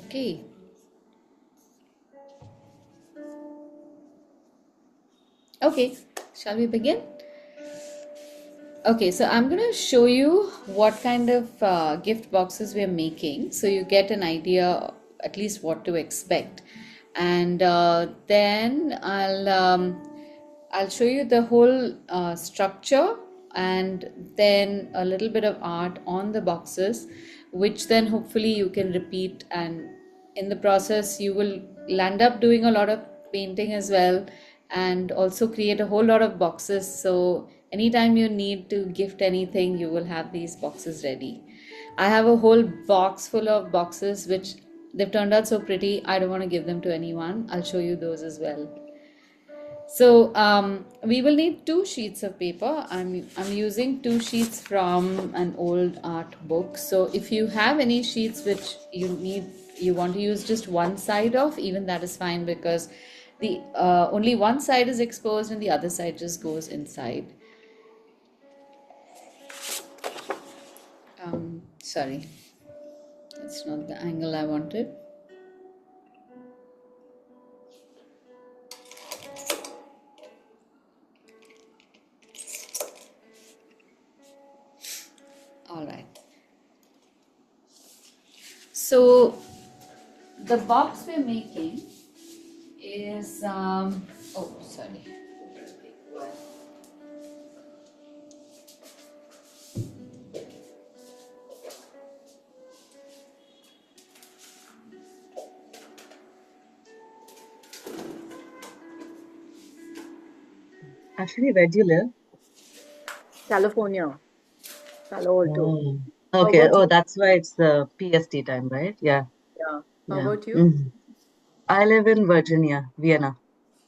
Okay. Okay, shall we begin? Okay, so I'm going to show you what kind of gift boxes we're making so you get an idea at least what to expect. And then I'll show you the whole structure and then a little bit of art on the boxes, which then hopefully you can repeat. And in the process, you will land up doing a lot of painting as well and also create a whole lot of boxes. So anytime you need to gift anything, you will have these boxes ready. I have a whole box full of boxes which they've turned out so pretty. I don't want to give them to anyone. I'll show you those as well. So we will need two sheets of paper. I'm using two sheets from an old art book. So if you have any sheets which you want to use just one side of, even that is fine because the only one side is exposed and the other side just goes inside. Sorry, that's not the angle I wanted. All right. So the box we're making is oh sorry. Actually, where do you live? California, Palo Alto. Oh, How okay. about Oh, you? that's why it's the PST time, right? Yeah, Yeah. How yeah. about you? Mhm. I live in Virginia, Vienna.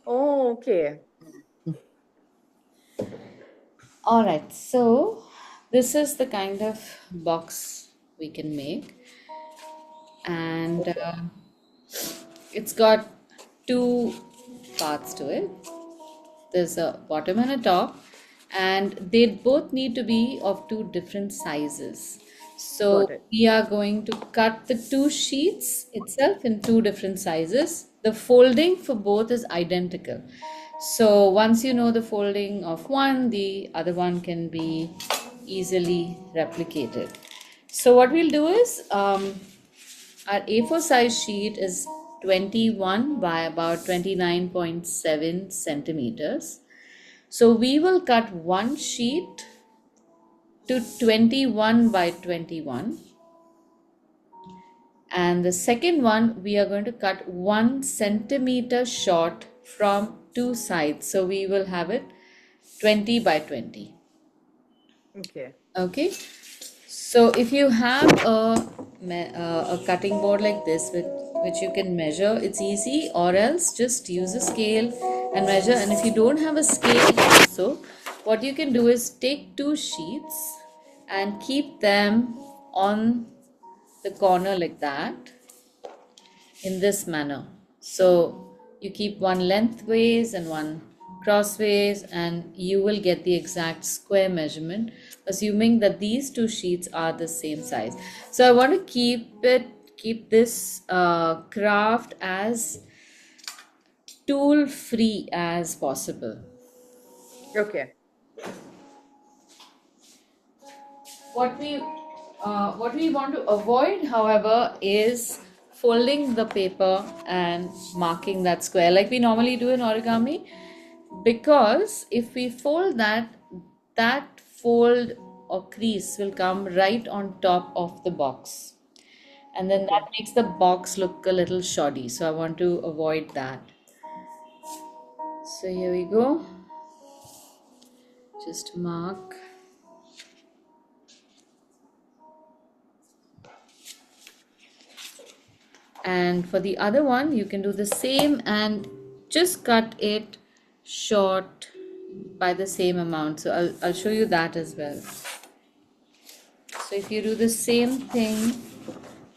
Oh, okay. Mm. All right, so this is the kind of box we can make, and Okay. it's got two parts to it. There's a bottom and a top, and they both need to be of two different sizes. So Got it. we are going to cut the two sheets itself in two different sizes. The folding for both is identical. So once you know the folding of one, the other one can be easily replicated. So what we'll do is our A4 size sheet is 21 by about 29.7 centimeters. So we will cut one sheet to 21 by 21, and the second one we are going to cut 1 centimeter short from two sides. So we will have it 20 by 20. Okay. Okay. So if you have a cutting board like this with which you can measure, it's easy, or else just use a scale and measure. And if you don't have a scale also, what you can do is take two sheets and keep them on the corner like that in this manner. So you keep one lengthways and one crossways, and you will get the exact square measurement, assuming that these two sheets are the same size. So I want to keep this craft as tool free as possible. Okay. What we want to avoid, however, is folding the paper and marking that square like we normally do in origami, because if we fold that, that fold or crease will come right on top of the box, and then Okay. that makes the box look a little shoddy. So I want to avoid that. So here we go. Just mark. And for the other one you can do the same and just cut it short by the same amount. So I'll show you that as well. So if you do the same thing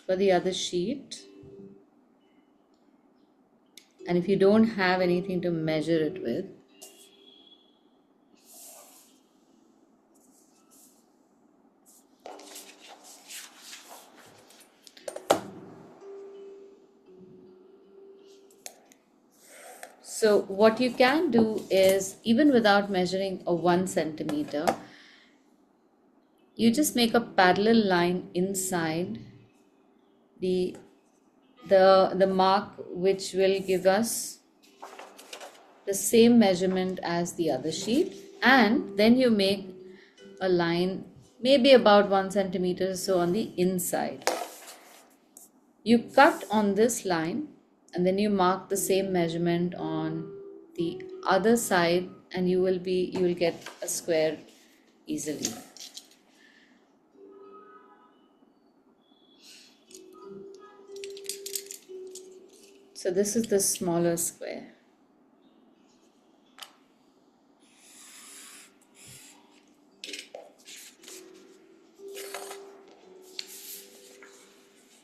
for the other sheet, and if you don't have anything to measure it with, So what you can do is, even without measuring a 1 centimeter, you just make a parallel line inside the the mark, which will give us the same measurement as the other sheet, and then you make a line maybe about 1 centimeter or so on the inside. You cut on this line and then you mark the same measurement on the other side, and you will get a square easily. So this is the smaller square.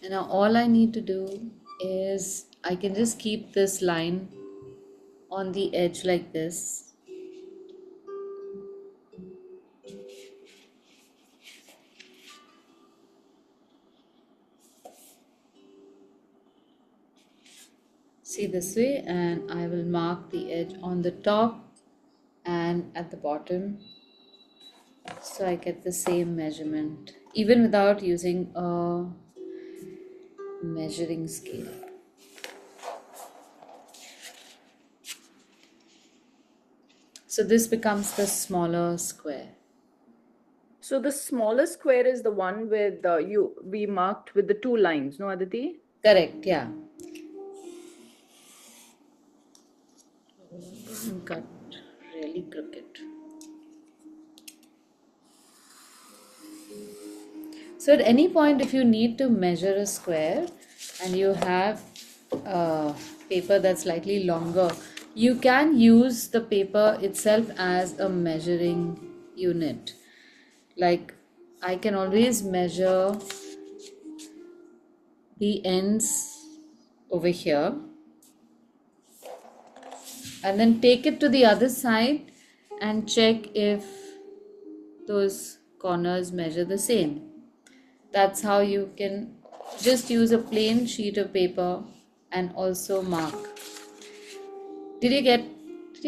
And now all I need to do is I can just keep this line on the edge like this. See, this way, and I will mark the edge on the top and at the bottom, so I get the same measurement even without using a measuring scale. So this becomes the smaller square. So the smaller square is the one with we marked with the two lines, no, Aditi? Correct, yeah. Got really crooked. So at any point, if you need to measure a square and you have paper that's slightly longer, you can use the paper itself as a measuring unit. Like, I can always measure the ends over here and then take it to the other side and check if those corners measure the same. That's how you can just use a plain sheet of paper and also mark. Did you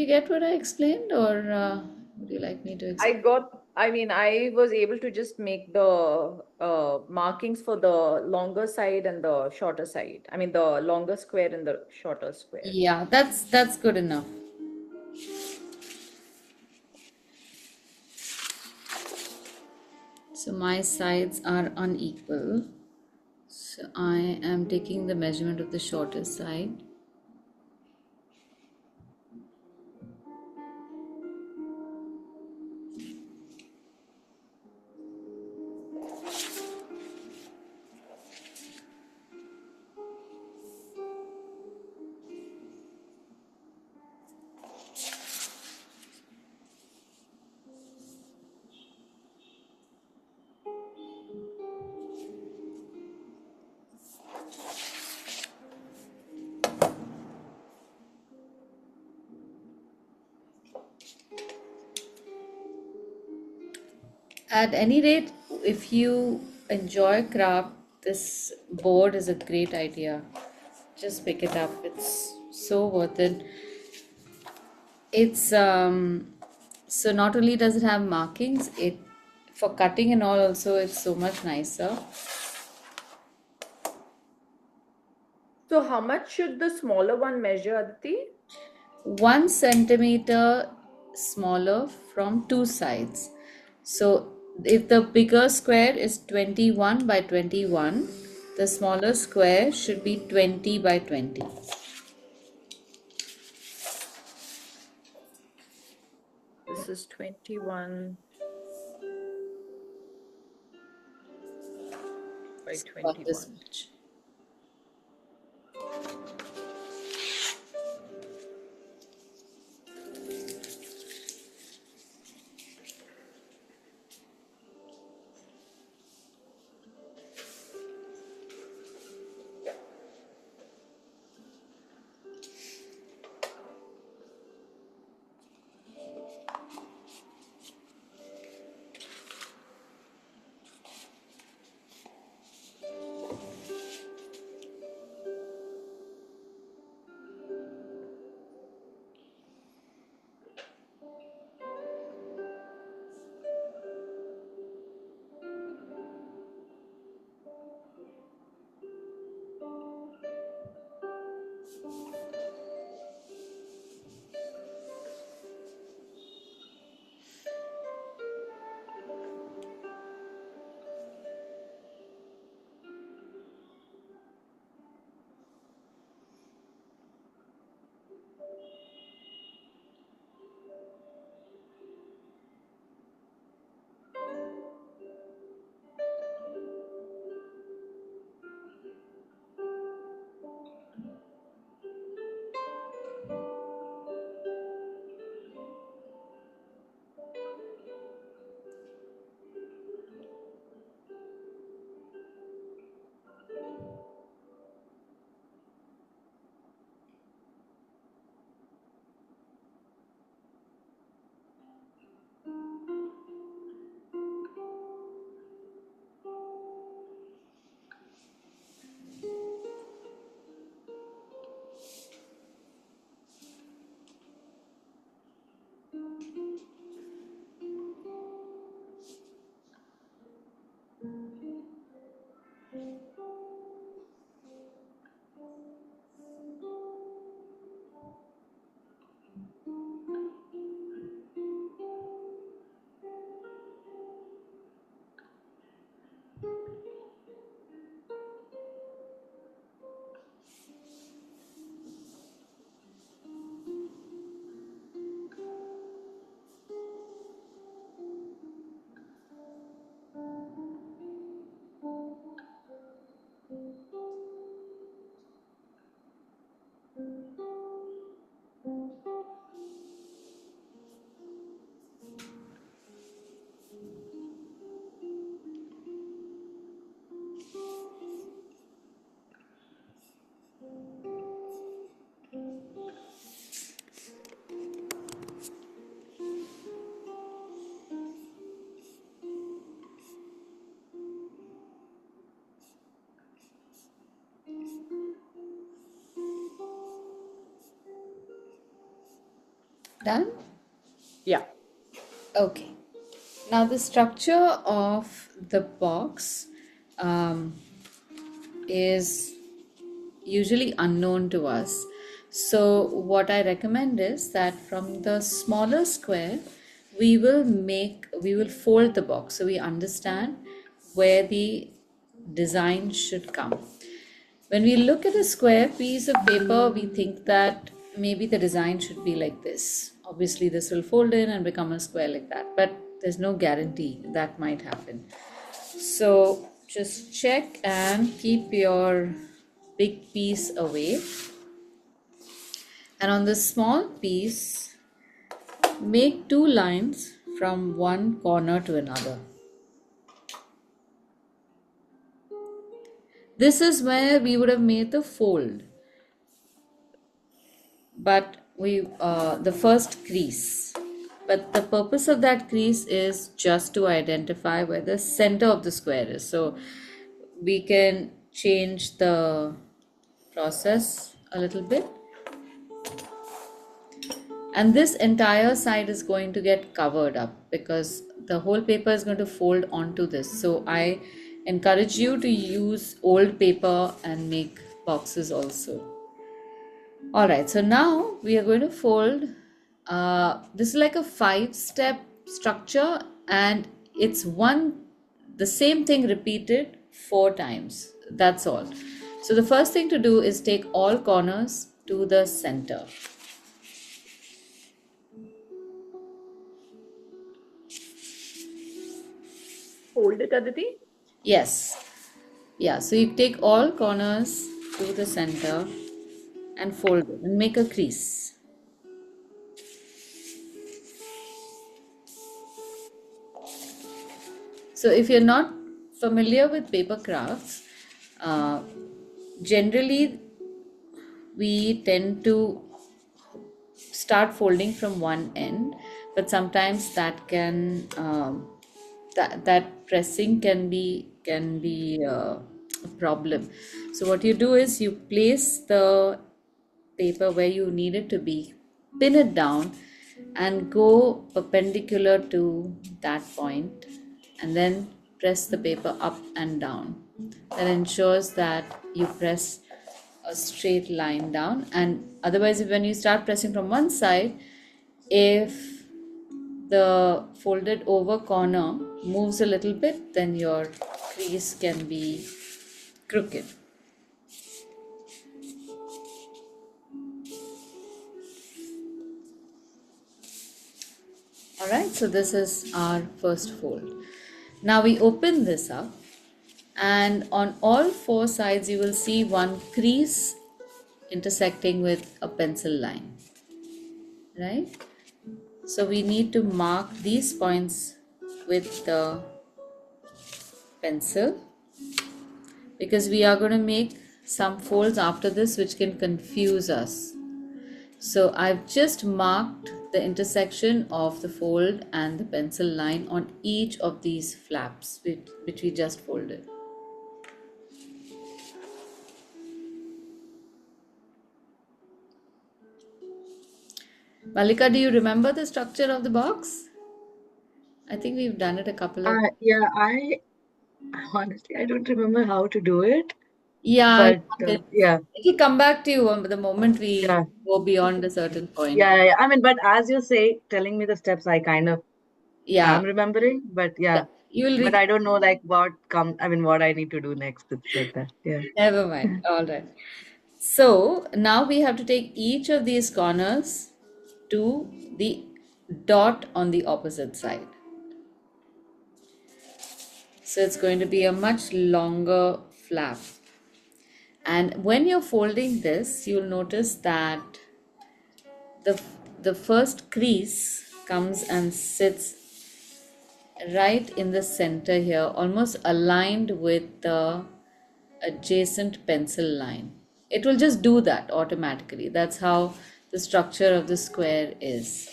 get what I explained, or would you like me to explain? I was able to just make the markings for the longer side and the shorter side. I mean, the longer square and the shorter square. Yeah, that's good enough. So my sides are unequal. So I am taking the measurement of the shorter side. At any rate, if you enjoy craft, this board is a great idea. Just pick it up. It's so worth it. It's so not only does it have markings, it for cutting and all also it's so much nicer. So how much should the smaller one measure, Aditi? 1 centimeter smaller from two sides. So if the bigger square is 21 by 21, the smaller square should be 20 by 20. This is 21 by About this 21. much. Done? Yeah. Okay. Now the structure of the box um, is usually unknown to us. So what I recommend is that from the smaller square, we will fold the box so we understand where the design should come. When we look at a square piece of paper, we think that maybe the design should be like this. Obviously, this will fold in and become a square like that, but there's no guarantee that might happen. So just check and keep your big piece away. And on the small piece, make two lines from one corner to another. This is where we would have made the fold, but the first crease. But the purpose of that crease is just to identify where the center of the square is. So we can change the process a little bit. And this entire side is going to get covered up because the whole paper is going to fold onto this. So I encourage you to use old paper and make boxes also. All right, so now we are going to fold. This is like a 5-step structure, and it's the same thing repeated 4 times. That's all. So the first thing to do is take all corners to the center. Hold it, Aditi. Yes. Yeah, so you take all corners to the center and fold it and make a crease. So if you're not familiar with paper crafts, uh, generally we tend to start folding from one end, but sometimes that pressing can be a problem. So what you do is you place the paper where you need it to be, pin it down, and go perpendicular to that point, and then press the paper up and down. That ensures that you press a straight line down, and otherwise, when you start pressing from one side, if the folded over corner moves a little bit, then your crease can be crooked. All right, so this is our first fold. Now we open this up, and on all 4 sides you will see one crease intersecting with a pencil line, right? So we need to mark these points with the pencil because we are going to make some folds after this which can confuse us. So I've just marked the intersection of the fold and the pencil line on each of these flaps which we just folded. Malika, do you remember the structure of the box? I think we've done it a couple of. Yeah, I honestly I don't remember how to do it, Yeah, but yeah, it'll come back to you the moment we yeah, go beyond a certain point. yeah, yeah. I mean, but as you say, telling me the steps, I kind of Yeah, am remembering. But yeah. yeah, You will But I don't know like what I need to do next. It's like that. Yeah. never mind. All right. So now we have to take each of these corners to the dot on the opposite side. So it's going to be a much longer flap. And when you're folding this, you'll notice that the the first crease comes and sits right in the center here, almost aligned with the adjacent pencil line. It will just do that automatically. That's how the structure of the square is.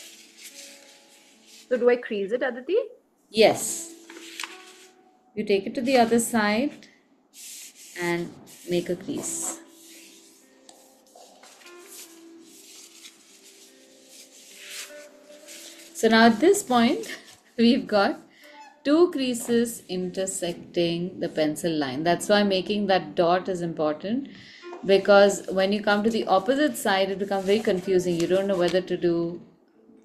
So do I crease it, Aditi? Yes, you take it to the other side and make a crease. So now at this point, we've got two creases intersecting the pencil line. That's why making that dot is important, because when you come to the opposite side, it becomes very confusing. You don't know whether to do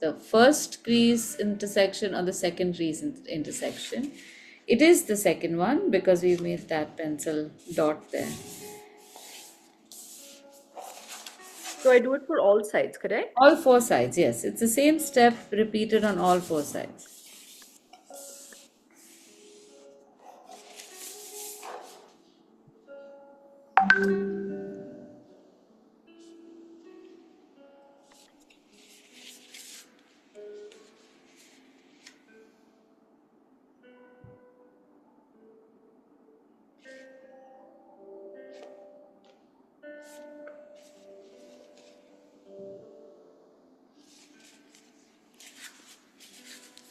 the first crease intersection or the second crease intersection. It is the second one because we've made that pencil dot there. So I do it for all sides, correct? All four sides, yes. It's the same step repeated on all four sides.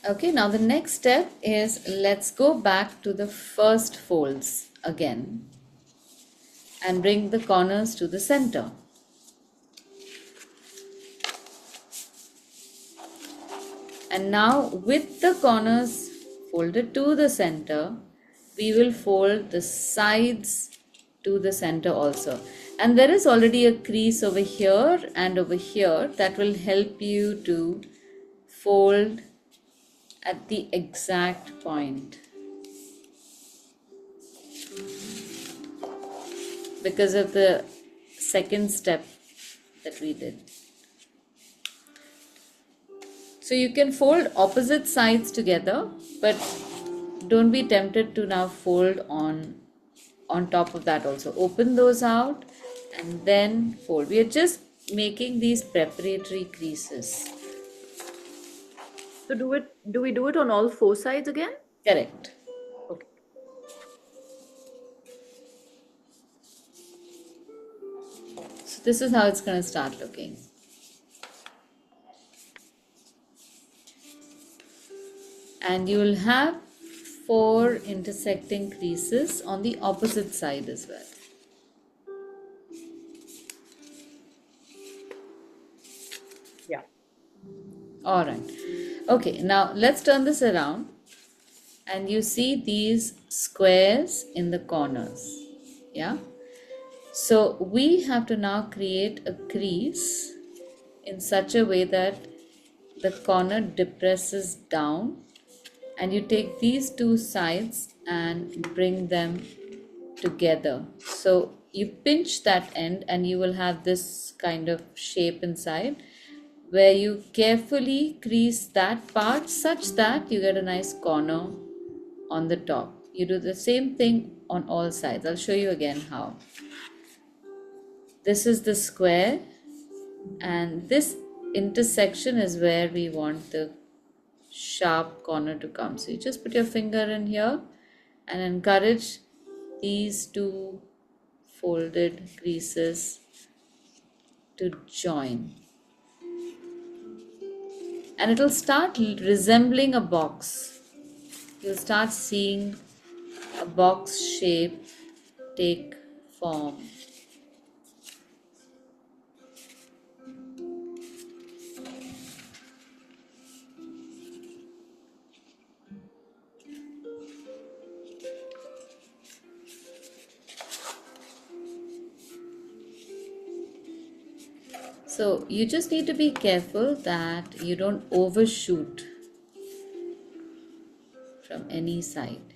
Okay, now the next step is let's go back to the first folds again and bring the corners to the center. And now with the corners folded to the center, we will fold the sides to the center also. And there is already a crease over here and over here that will help you to fold at the exact point, because of the second step that we did. So you can fold opposite sides together, but don't be tempted to now fold on top of that also. Open those out and then fold. We are just making these preparatory creases. So do we do it on all four sides again? Correct. Okay. So this is how it's going to start looking. And you will have 4 intersecting creases on the opposite side as well. Yeah. All right. Okay, now let's turn this around and you see these squares in the corners. Yeah. So we have to now create a crease in such a way that the corner depresses down, and you take these two sides and bring them together. So you pinch that end and you will have this kind of shape inside, where you carefully crease that part such that you get a nice corner on the top. You do the same thing on all sides. I'll show you again how. This is the square, and this intersection is where we want the sharp corner to come. So you just put your finger in here and encourage these two folded creases to join, and it will start resembling a box. You'll start seeing a box shape take form. So you just need to be careful that you don't overshoot from any side.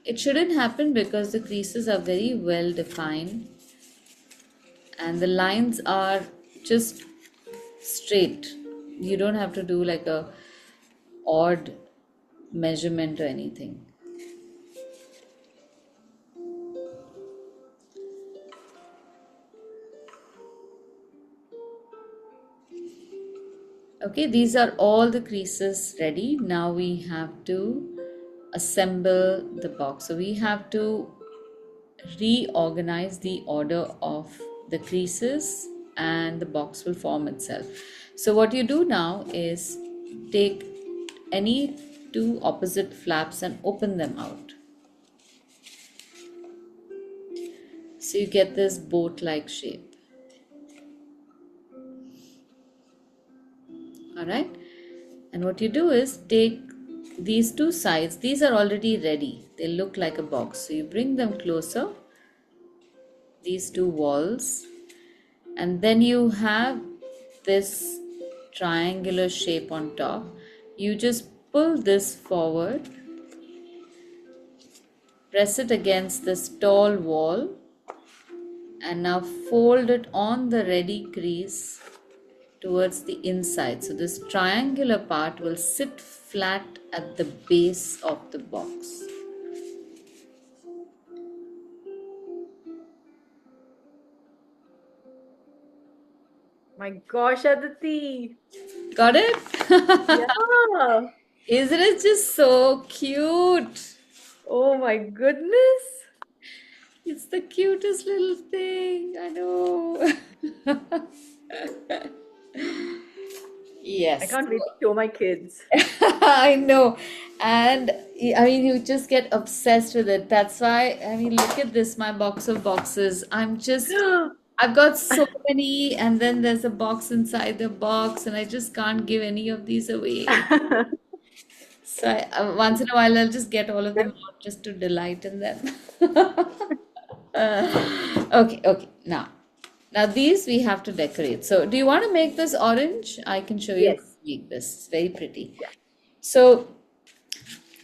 It shouldn't happen because the creases are very well defined and the lines are just straight. You don't have to do like a odd measurement or anything. Okay, these are all the creases ready. Now we have to assemble the box. So we have to reorganize the order of the creases and the box will form itself. So what you do now is take any two opposite flaps and open them out. So you get this boat-like shape. Alright, and what you do is take these two sides, these are already ready, they look like a box, so you bring them closer, these two walls, and then you have this triangular shape on top. You just pull this forward, press it against this tall wall, and now fold it on the ready crease towards the inside. So this triangular part will sit flat at the base of the box. My gosh, Aditi. Got it? Yeah. Isn't it just so cute? Oh my goodness. It's the cutest little thing. I know. I Yes. can't wait to show my kids. I know. And I mean, you just get obsessed with it. That's why, I mean, look at this, my box of boxes. I've got so many, and then there's a box inside the box, and I just can't give any of these away. So once in a while, I'll just get all of them out just to delight in them. Okay. Now these we have to decorate. So, do you want to make this orange? I can show you how to Yes. make this. It's very pretty. So,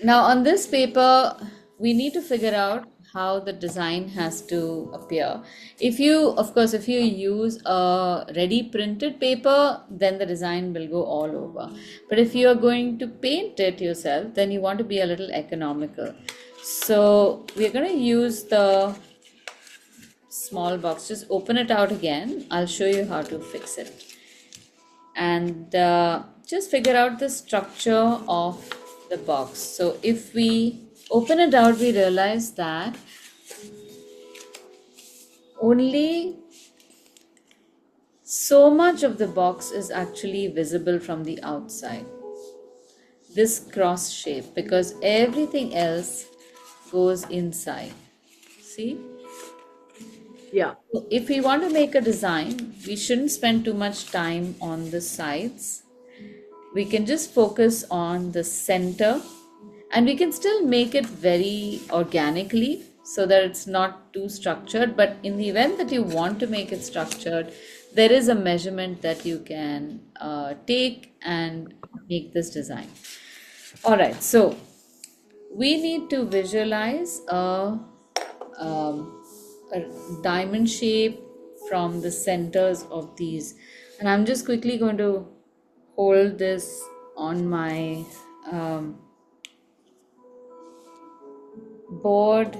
now on this paper, we need to figure out how the design has to appear. Of course, if you use a ready printed paper, then the design will go all over. But if you are going to paint it yourself, then you want to be a little economical. So we're going to use the small box. Just open it out again. I'll show you how to fix it. And just figure out the structure of the box. So if we open it out, we realize that only so much of the box is actually visible from the outside. This cross shape, because everything else goes inside. See? Yeah. If we want to make a design, we shouldn't spend too much time on the sides. We can just focus on the center, and we can still make it very organically so that it's not too structured. But in the event that you want to make it structured, there is a measurement that you can take and make this design. All right, so we need to visualize a diamond shape from the centers of these, and I'm just quickly going to hold this on my board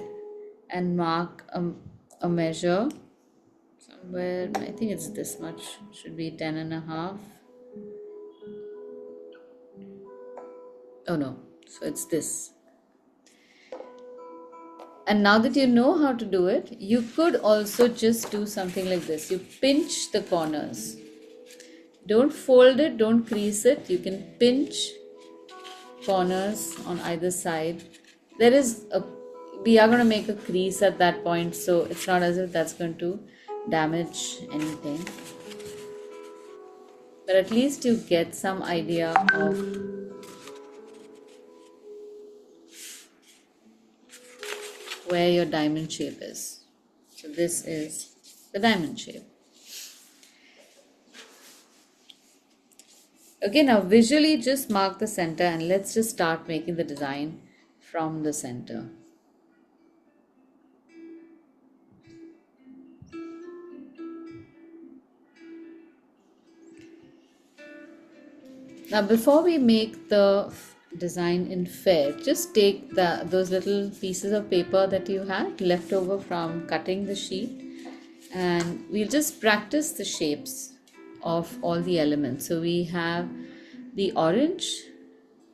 and mark a measure somewhere. I think it's this much, should be 10.5. Oh no, so it's this. And now that you know how to do it, you could also just do something like this. You pinch the corners. Don't fold it, don't crease it. You can pinch corners on either side. We are going to make a crease at that point, so it's not as if that's going to damage anything. But at least you get some idea of where your diamond shape is. So this is the diamond shape. Okay, now visually just mark the center and let's just start making the design from the center. Now, before we make the design in fair, just take those little pieces of paper that you had left over from cutting the sheet, and we'll just practice the shapes of all the elements. So we have the orange,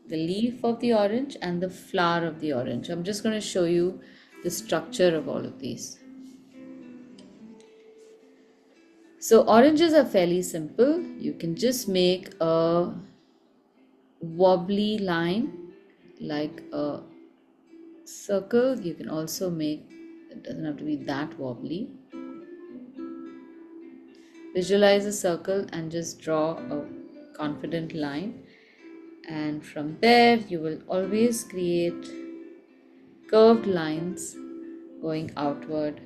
the leaf of the orange, and the flower of the orange. I'm just going to show you the structure of all of these. So oranges are fairly simple. You can just make a wobbly line like a circle. You can also make, it doesn't have to be that wobbly. Visualize a circle and just draw a confident line, and from there you will always create curved lines going outward.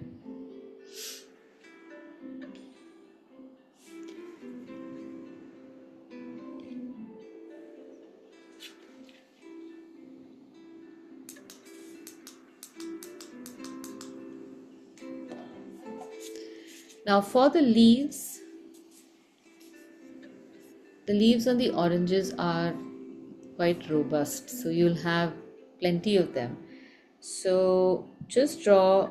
Now for the leaves on the oranges are quite robust, so you'll have plenty of them. So just draw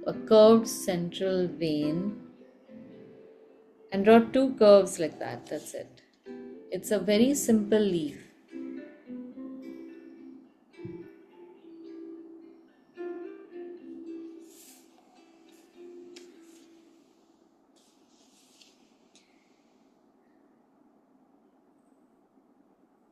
a curved central vein and draw two curves like that. That's it. It's a very simple leaf.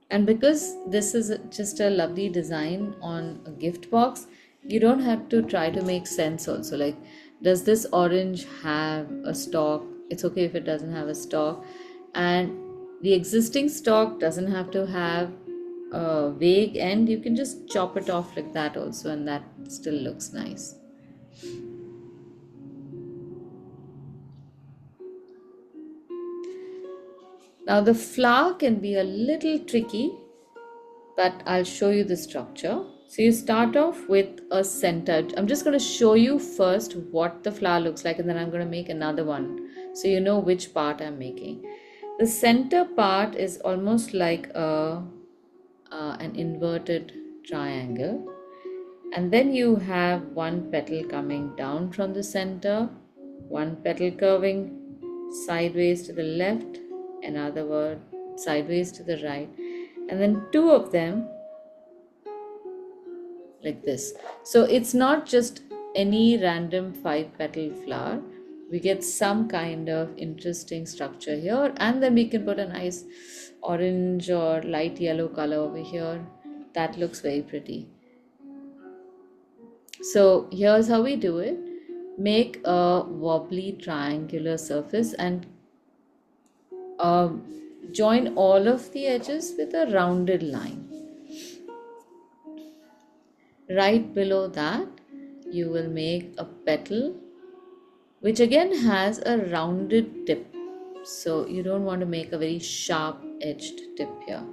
And because this is just a lovely design on a gift box, you don't have to try to make sense also. Like, does this orange have a stalk? It's okay if it doesn't have a stalk. And the existing stalk doesn't have to have a vague end. You can just chop it off like that also, and that still looks nice. Now, the flower can be a little tricky, but I'll show you the structure. So you start off with a center. I'm just going to show you first what the flower looks like, and then I'm going to make another one so you know which part I'm making. The center part is almost like an inverted triangle, and then you have one petal coming down from the center, one petal curving sideways to the left, another one sideways to the right, and then two of them like this. So it's not just any random 5 petal flower. We get some kind of interesting structure here, and then we can put a nice orange or light yellow color over here. That looks very pretty. So here's how we do it. Make a wobbly triangular surface and join all of the edges with a rounded line. Right below that, you will make a petal which again has a rounded tip. So you don't want to make a very sharp edged tip here.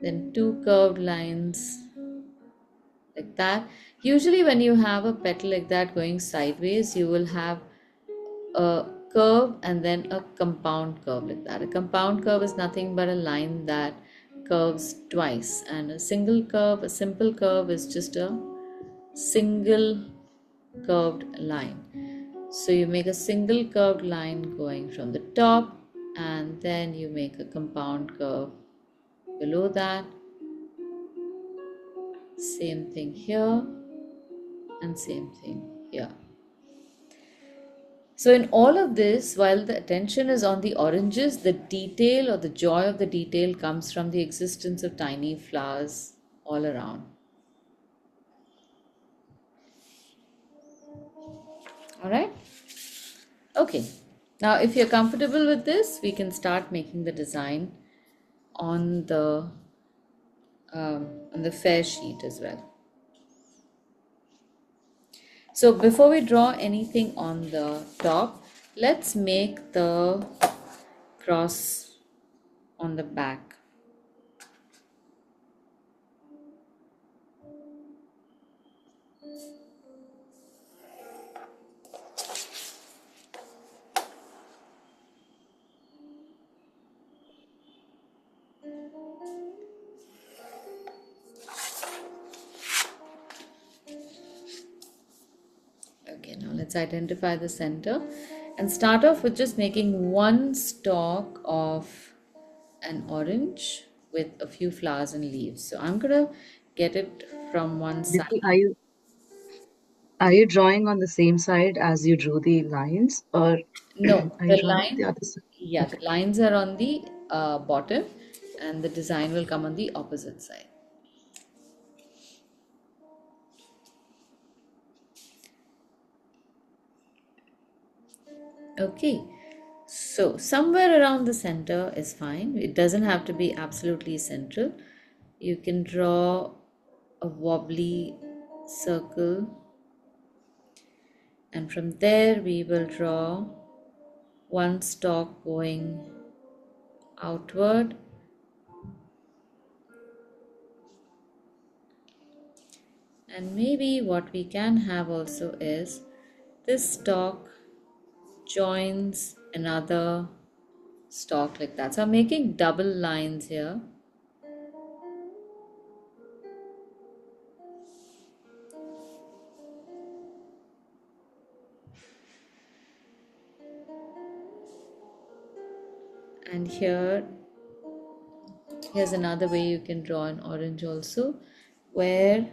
Then two curved lines like that. Usually when you have a petal like that going sideways, you will have a curve and then a compound curve like that. A compound curve is nothing but a line that curves twice, and a simple curve is just a single curved line. So you make a single curved line going from the top, and then you make a compound curve below that. Same thing here and same thing here. So in all of this, while the attention is on the oranges, the detail or the joy of the detail comes from the existence of tiny flowers all around. All right? Okay. Now, if you're comfortable with this, we can start making the design on the fair sheet as well. So before we draw anything on the top, Let's make the cross on the back. Okay, now let's identify the center and start off with just making one stalk of an orange with a few flowers and leaves. So I'm gonna get it from one side. Dipti, are you drawing on the same side as you drew the lines, or No, are you the drawing on the line, other side? yeah, Okay. the lines are on the bottom and the design will come on the opposite side. Okay, so somewhere around the center is fine. It doesn't have to be absolutely central. You can draw a wobbly circle, and from there we will draw one stalk going outward, and maybe what we can have also is this stalk joins another stalk like that. So I'm making double lines here. And here's another way you can draw an orange also, where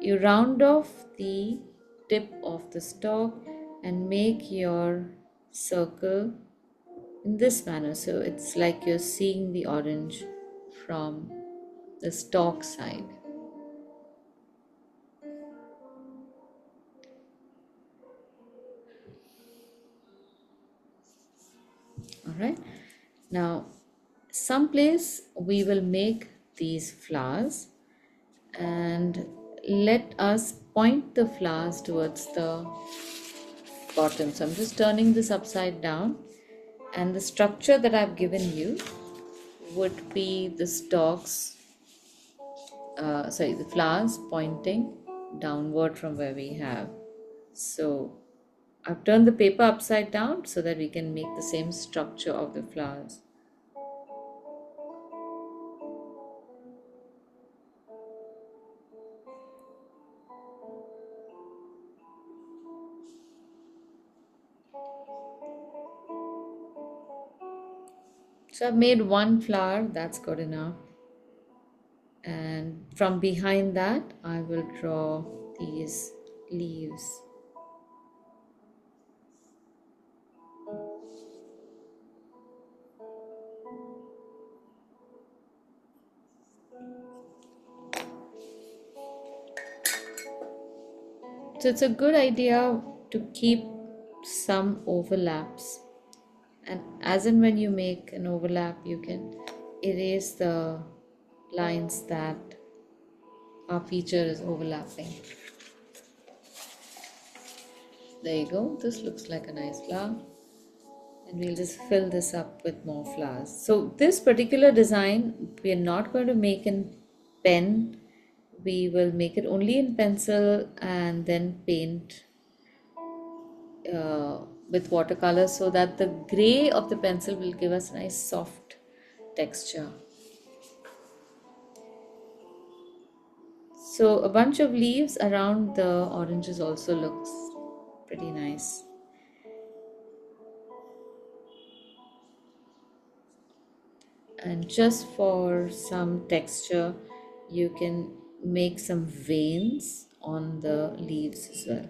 you round off the tip of the stalk and make your circle in this manner. So it's like you're seeing the orange from the stalk side. All right. Now, someplace we will make these flowers, and let us point the flowers towards the bottom. So I'm just turning this upside down, and the structure that I've given you would be the stalks, the flowers pointing downward from where we have. So I've turned the paper upside down so that we can make the same structure of the flowers. So I've made one flower, that's good enough. And from behind that, I will draw these leaves. So it's a good idea to keep some overlaps, and as and when you make an overlap, you can erase the lines that our feature is overlapping. There you go, this looks like a nice flower, and we'll just fill this up with more flowers. So this particular design we are not going to make in pen, we will make it only in pencil and then paint uh, with watercolor, so that the gray of the pencil will give us a nice soft texture. So a bunch of leaves around the oranges also looks pretty nice. And just for some texture, you can make some veins on the leaves as well.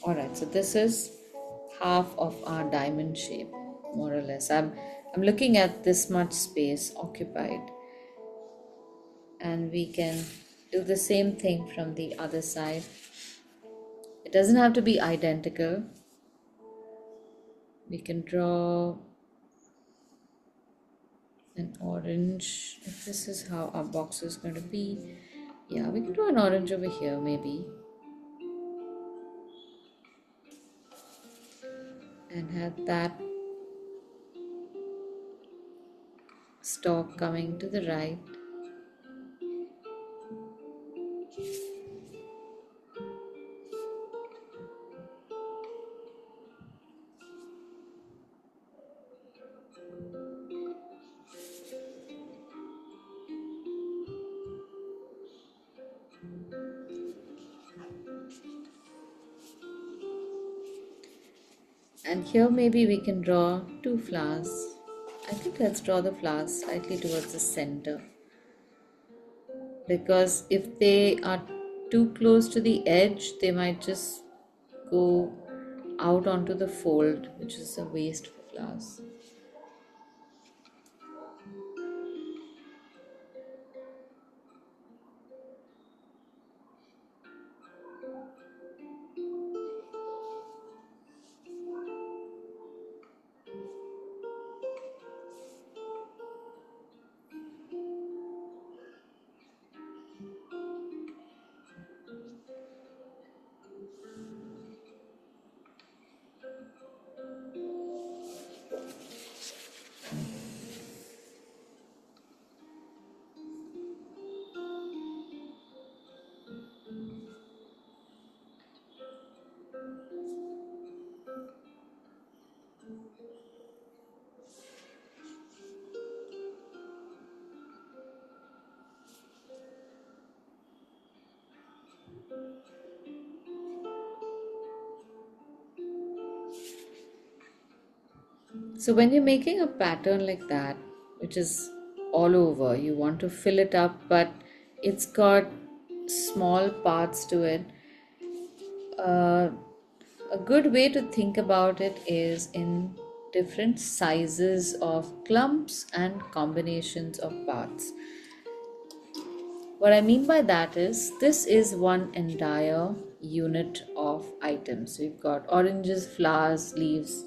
All right, so this is half of our diamond shape, more or less. I'm looking at this much space occupied. and we can do the same thing from the other side. It doesn't have to be identical. We can draw an orange. If this is how our box is going to be, yeah, we can do an orange over here maybe, and have that stalk coming to the right. And here maybe we can draw two flowers. I think let's draw the flowers slightly towards the center, because if they are too close to the edge, they might just go out onto the fold, which is a waste for flowers. So when you're making a pattern like that, which is all over, you want to fill it up, but it's got small parts to it. Uh, a good way to think about it is in different sizes of clumps and combinations of parts. What I mean by that is this is one entire unit of items. We've got oranges, flowers, leaves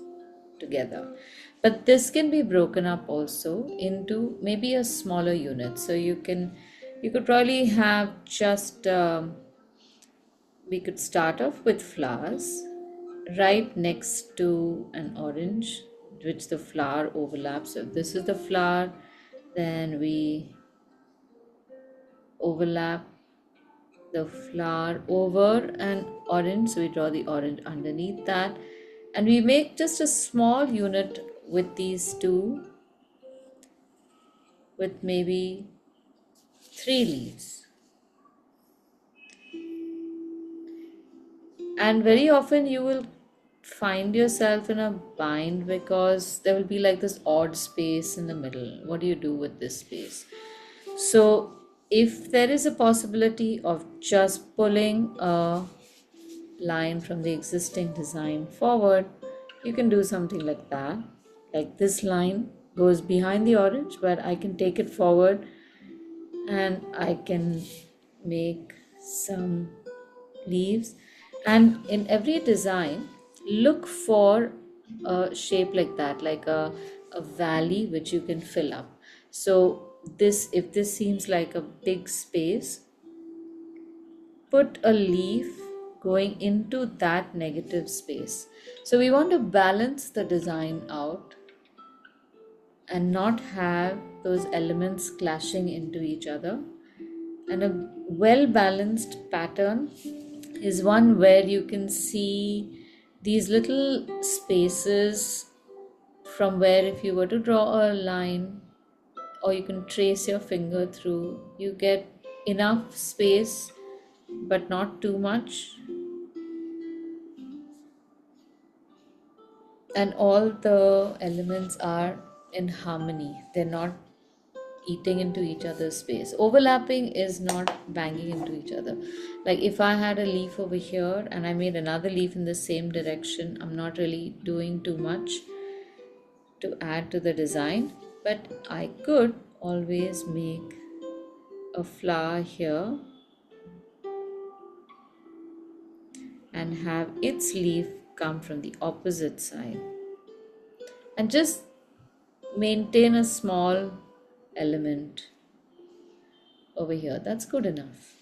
together. But this can be broken up also into maybe a smaller unit. So you could probably have just we could start off with flowers right next to an orange, which the flower overlaps. So if this is the flower, then we overlap the flower over an orange, so we draw the orange underneath that, and we make just a small unit with these two, with maybe 3 leaves. And very often you will find yourself in a bind because there will be like this odd space in the middle. What do you do with this space? So if there is a possibility of just pulling a line from the existing design forward, you can do something like that. Like this line goes behind the orange, but I can take it forward and I can make some leaves. And in every design, look for a shape like that, like a valley which you can fill up. So this, if this seems like a big space, put a leaf going into that negative space. So we want to balance the design out and not have those elements clashing into each other. And a well balanced pattern is one where you can see these little spaces from where, if you were to draw a line or you can trace your finger through, you get enough space but not too much, and all the elements are in harmony. They're not eating into each other's space. Overlapping is not banging into each other. Like if I had a leaf over here and I made another leaf in the same direction, I'm not really doing too much to add to the design, but I could always make a flower here and have its leaf come from the opposite side, and just maintain a small element over here. That's good enough.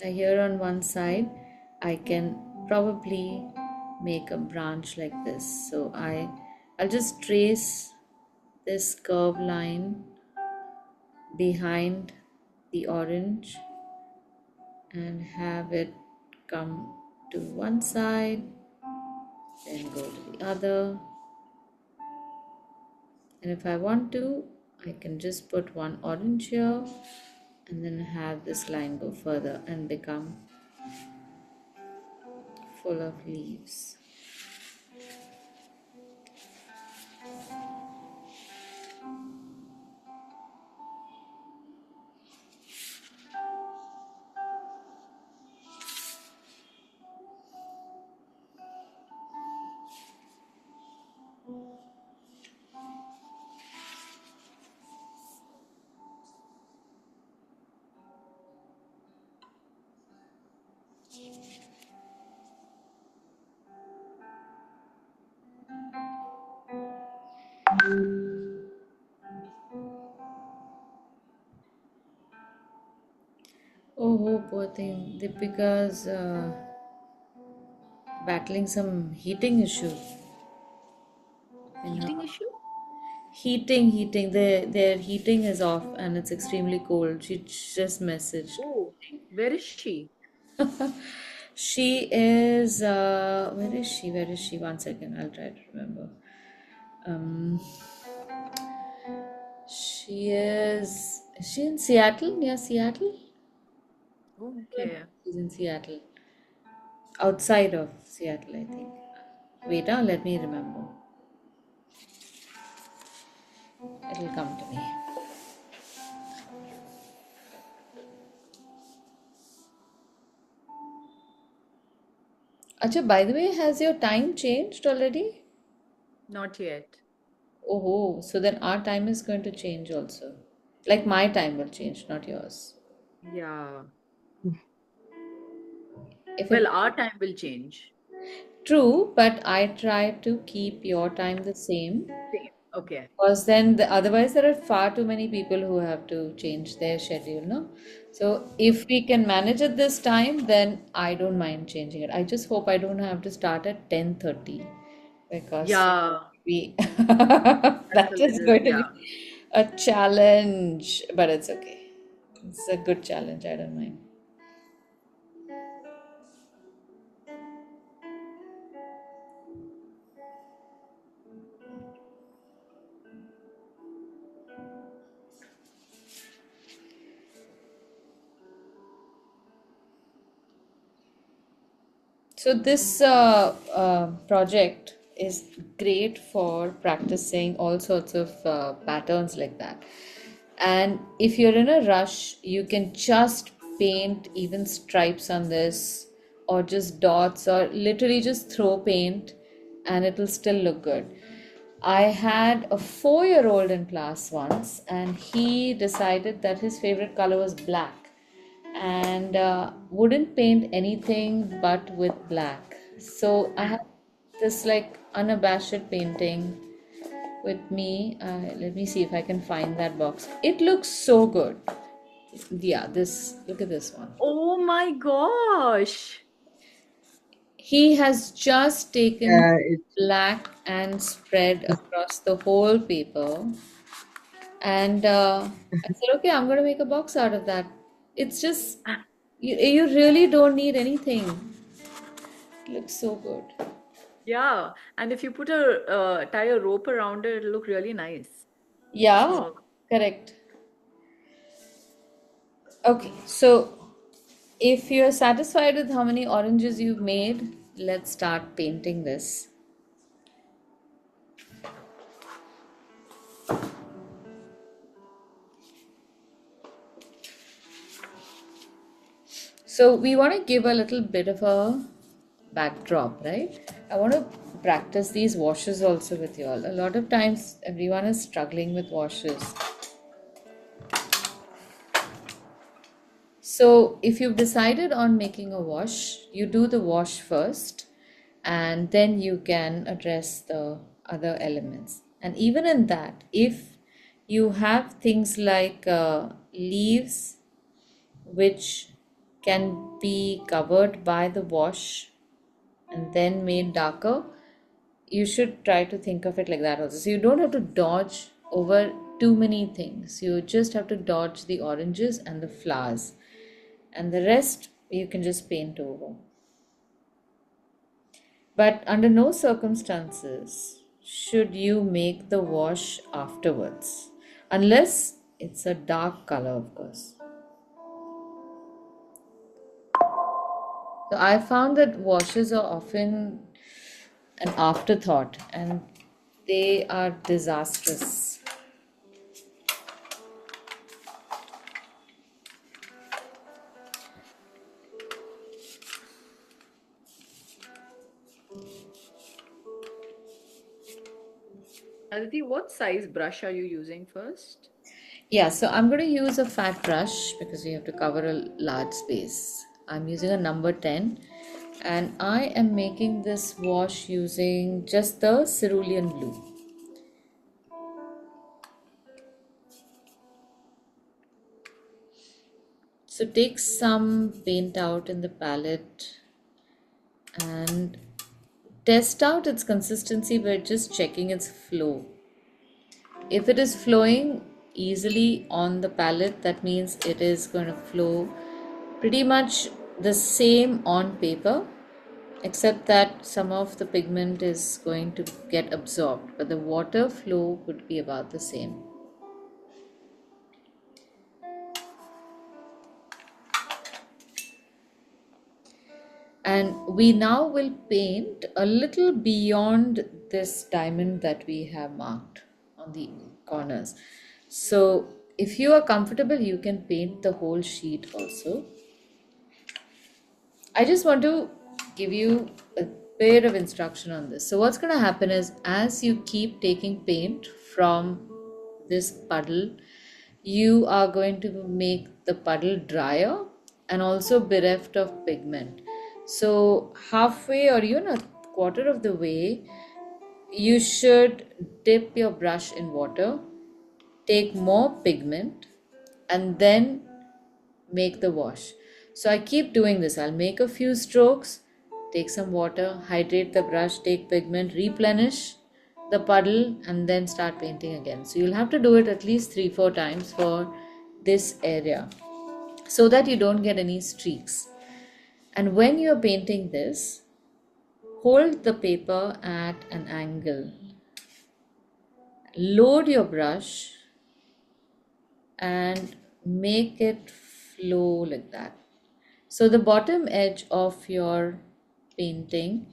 Now here on one side I can probably make a branch like this. So I'll just trace this curved line behind the orange and have it come to one side, then go to the other. And if I want to, I can just put one orange here and then have this line go further and become full of leaves. Oh, poor thing. Deepika's battling some heating issue in her. Heating issue? Heating. Their heating is off and it's extremely cold. She just messaged. Oh, where is she? She is where is she? Where is she? One second, I'll try to remember. Um, is she in Seattle? Near Seattle? Oh, okay. She's in Seattle. Outside of Seattle, I think. Wait, let me remember. It'll come to me. Acha, by the way, has your time changed already? Not yet. Oh, so then our time is going to change also. Like my time will change, not yours. Yeah. If Well, it our time will change. true, but I try to keep your time the same Same. Okay. because otherwise there are far too many people who have to change their schedule, no? So if we can manage at this time, then I don't mind changing it. I just hope I don't have to start at 10:30 because Yeah, we that's that a is little, going to yeah. be a challenge, but it's okay. It's a good challenge. I don't mind. So this project is great for practicing all sorts of patterns like that. And if you're in a rush, you can just paint even stripes on this, or just dots, or literally just throw paint, and it'll still look good. I had a 4-year old in class once, and he decided that his favorite color was black and wouldn't paint anything but with black. So I have this like unabashed painting with me. Let me see if I can find that box. It looks so good. Yeah, look at this one. Oh my gosh. He has just taken Yeah, it's black and spread across the whole paper. And I said, okay, I'm going to make a box out of that. It's just, you really don't need anything. It looks so good. Yeah. And if you put a tie a rope around it, it'll look really nice. Yeah, Small. correct. Okay, so if you're satisfied with how many oranges you've made, let's start painting this. So we want to give a little bit of a backdrop, right? I want to practice these washes also with you all. A lot of times everyone is struggling with washes. So if you've decided on making a wash, you do the wash first and then you can address the other elements. And even in that, if you have things like leaves which can be covered by the wash and then made darker, you should try to think of it like that also. So you don't have to dodge over too many things. You just have to dodge the oranges and the flowers, and the rest you can just paint over. But under no circumstances should you make the wash afterwards, unless it's a dark color, of course. So I found that washes are often an afterthought and they are disastrous. Aditi, what size brush are you using first? Yeah, so I'm going to use a fat brush because we have to cover a large space. I'm using a number 10 and I am making this wash using just the cerulean blue. So take some paint out in the palette and test out its consistency by just checking its flow. If it is flowing easily on the palette, that means it is going to flow pretty much the same on paper, except that some of the pigment is going to get absorbed, but the water flow would be about the same. And we now will paint a little beyond this diamond that we have marked on the corners. So if you are comfortable, you can paint the whole sheet also. I just want to give you a bit of instruction on this. So what's going to happen is, as you keep taking paint from this puddle, you are going to make the puddle drier and also bereft of pigment. So halfway or even a quarter of the way, you should dip your brush in water, take more pigment, and then make the wash. So I keep doing this. I'll make a few strokes, take some water, hydrate the brush, take pigment, replenish the puddle, and then start painting again. So you'll have to do it at least 3-4 times for this area so that you don't get any streaks. And when you're painting this, hold the paper at an angle, load your brush, and make it flow like that. So the bottom edge of your painting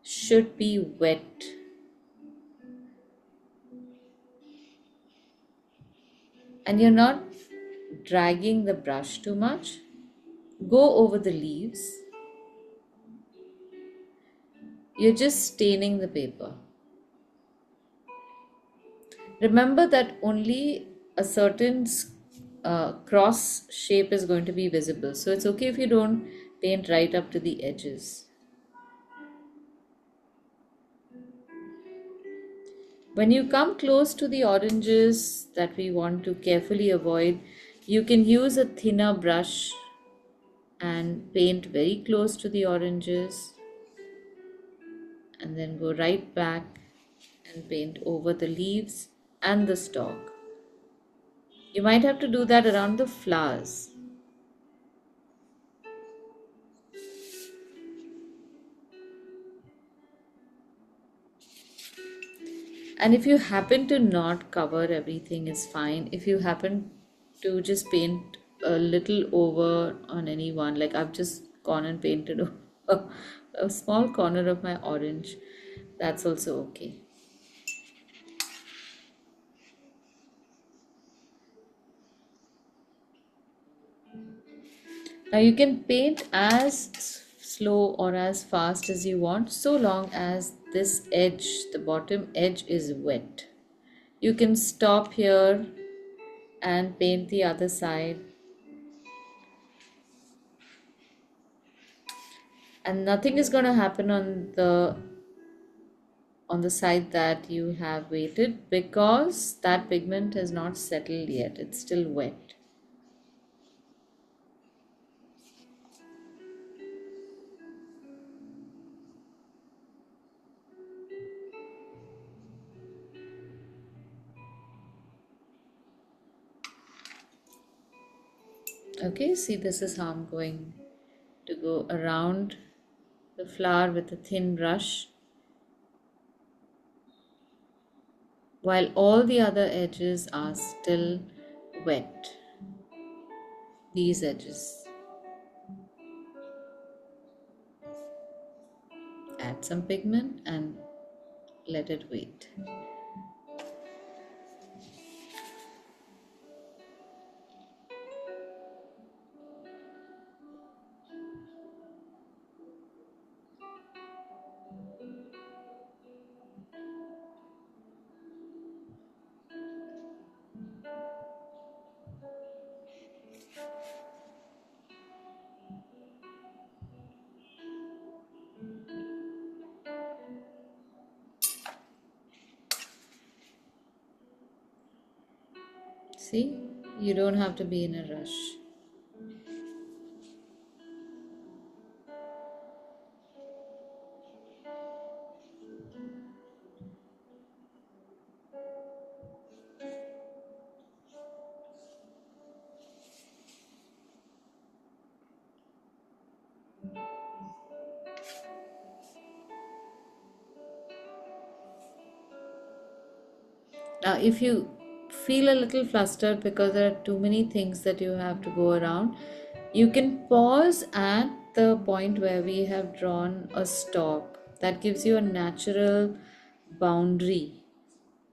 should be wet. And you're not dragging the brush too much. Go over the leaves. You're just staining the paper. Remember that only a certain cross shape is going to be visible. So it's okay if you don't paint right up to the edges. When you come close to the oranges that we want to carefully avoid, you can use a thinner brush and paint very close to the oranges and then go right back and paint over the leaves and the stalk. You might have to do that around the flowers. And if you happen to not cover everything, it's fine. If you happen to just paint a little over on any one, like I've just gone and painted a small corner of my orange, that's also okay. Now you can paint as slow or as fast as you want, so long as this edge, the bottom edge, is wet. You can stop here and paint the other side, and nothing is going to happen on the side that you have waited, because that pigment has not settled yet, it's still wet. Okay, see, this is how I'm going to go around the flower with a thin brush, while all the other edges are still wet. These edges. Add some pigment and let it wait. See, you don't have to be in a rush. Now, if you feel a little flustered because there are too many things that you have to go around, you can pause at the point where we have drawn a stalk. That gives you a natural boundary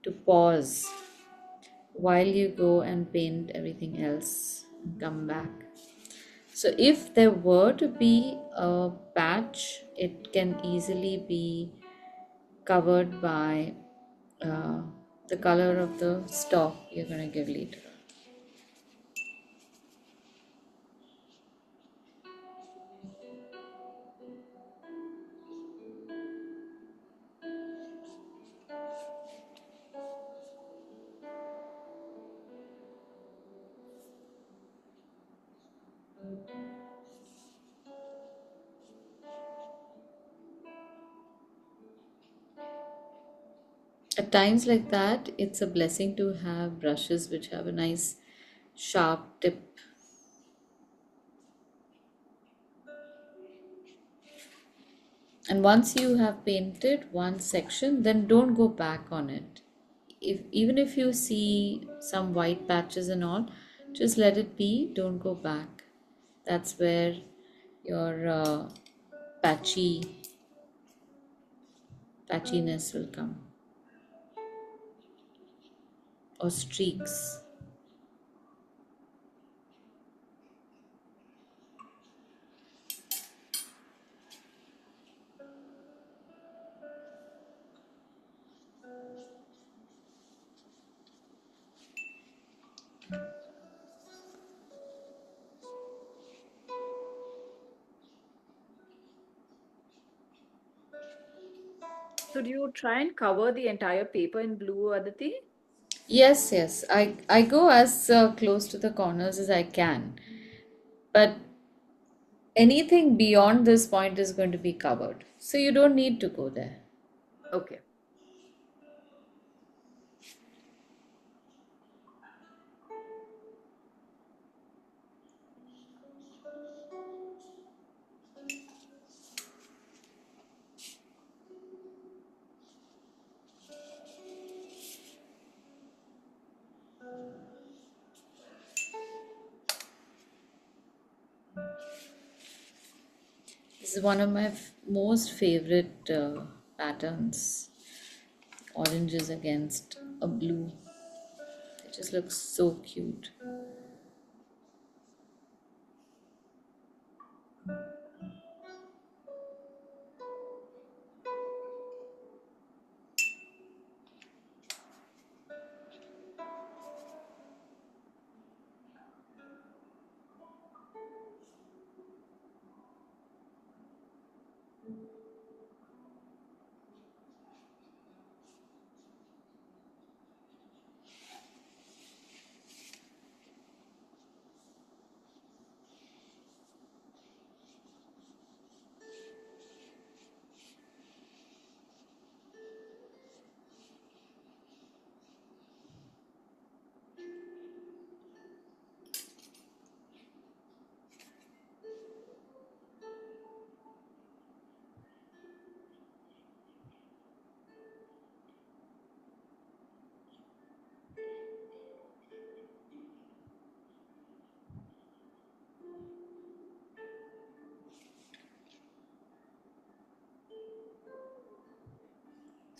to pause while you go and paint everything else and come back. So, if there were to be a patch, it can easily be covered by uh, the color of the stalk you're going to give later on. At times like that, it's a blessing to have brushes which have a nice sharp tip. And once you have painted one section, then don't go back on it. Even if you see some white patches and all, just let it be, don't go back. That's where your patchiness will come, or streaks. So do you try and cover the entire paper in blue, Aditi? Yes, yes. I go as close to the corners as I can. But anything beyond this point is going to be covered. So you don't need to go there. Okay. This is one of my most favorite patterns. Oranges against a blue. It just looks so cute.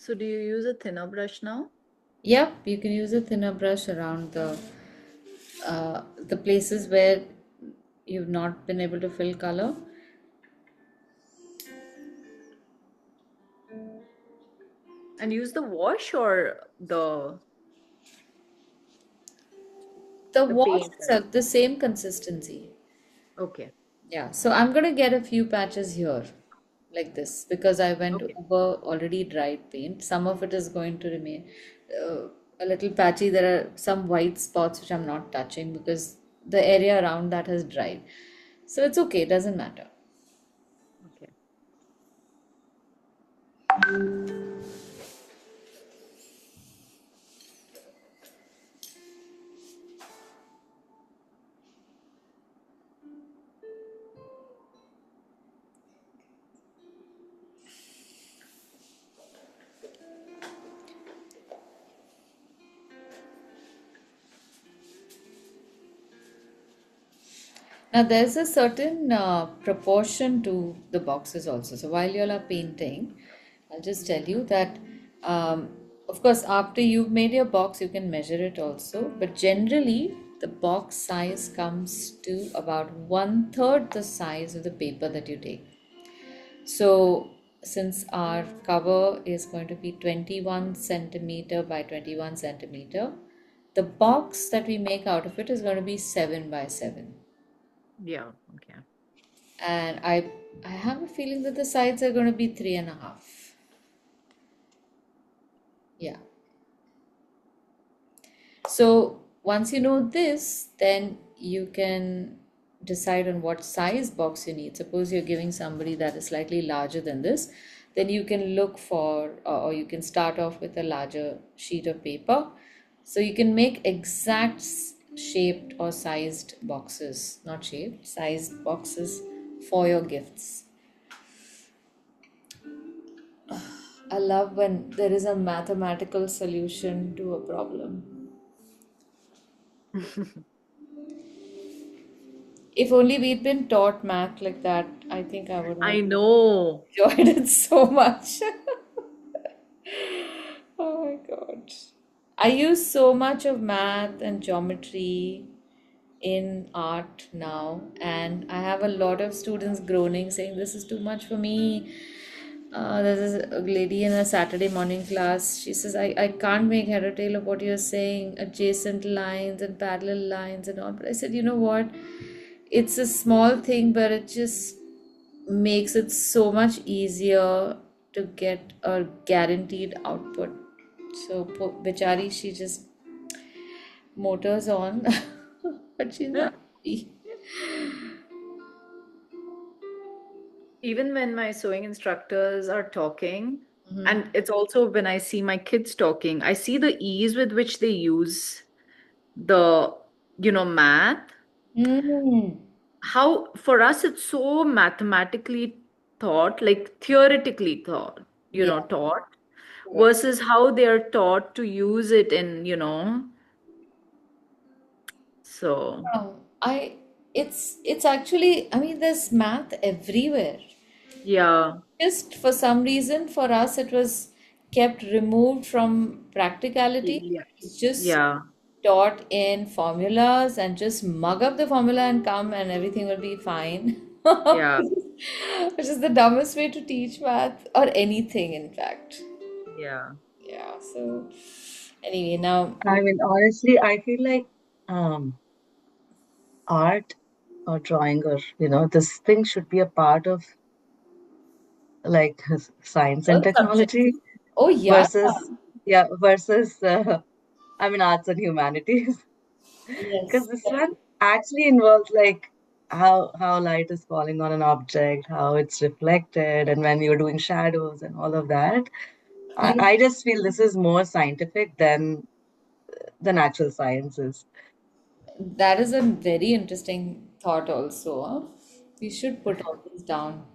So do you use a thinner brush now? Yep, you can use a thinner brush around the places where you've not been able to fill color. And use the wash or The the wash paint? is the same consistency. Okay. Yeah, so I'm gonna get a few patches here like this because I went Okay. over already dried paint. Some of it is going to remain uh, a little patchy. There are some white spots which I'm not touching because the area around that has dried. So it's okay, it doesn't matter. Okay. Now, there's a certain proportion to the boxes also. So, while you all are painting, I'll just tell you that, of course, after you've made your box, you can measure it also. But generally, the box size comes to about one third the size of the paper that you take. So, since our cover is going to be 21 centimeter by 21 centimeter, the box that we make out of it is going to be 7 by 7. Yeah. Okay. And I have a feeling that the sides are going to be 3.5. Yeah. So once you know this, then you can decide on what size box you need. Suppose you're giving somebody that is slightly larger than this, then you can look for, or you can start off with a larger sheet of paper. So you can make exact shaped or sized boxes, not shaped, sized boxes for your gifts. I love when there is a mathematical solution to a problem. If only we'd been taught math like that, I think I would have I know. enjoyed it so much. Oh my God. I use so much of math and geometry in art now, and I have a lot of students groaning saying, "This is too much for me." There's a lady in a Saturday morning class. She says, I can't make head or tail of what you're saying, adjacent lines and parallel lines and all. But I said, you know what? It's a small thing, but it just makes it so much easier to get a guaranteed output. So, Bichari, she just motors on, but she's Yeah. not happy. Even when my sewing instructors are talking, Mhm. and it's also when I see my kids talking, I see the ease with which they use the, math. Mm. How for us it's so mathematically taught, like theoretically taught, Yeah, taught, correct. versus how they are taught to use it in. So, It's actually, I mean, there's math everywhere. yeah, Just for some reason, for us, it was kept removed from practicality. yeah, It's just yeah, taught in formulas and just mug up the formula and come and everything will be fine. yeah, Which is the dumbest way to teach math or anything, in fact. yeah. Yeah, so anyway, now, I mean, honestly, I feel like um, art or drawing or, this thing should be a part of like science all and subjects. technology Oh, yeah. versus I mean, arts and humanities. Because Yes. this one actually involves like how light is falling on an object, how it's reflected, and when you're doing shadows and all of that. Yeah. I just feel this is more scientific than the natural sciences. That is a very interesting thought also. Huh? We should put all this down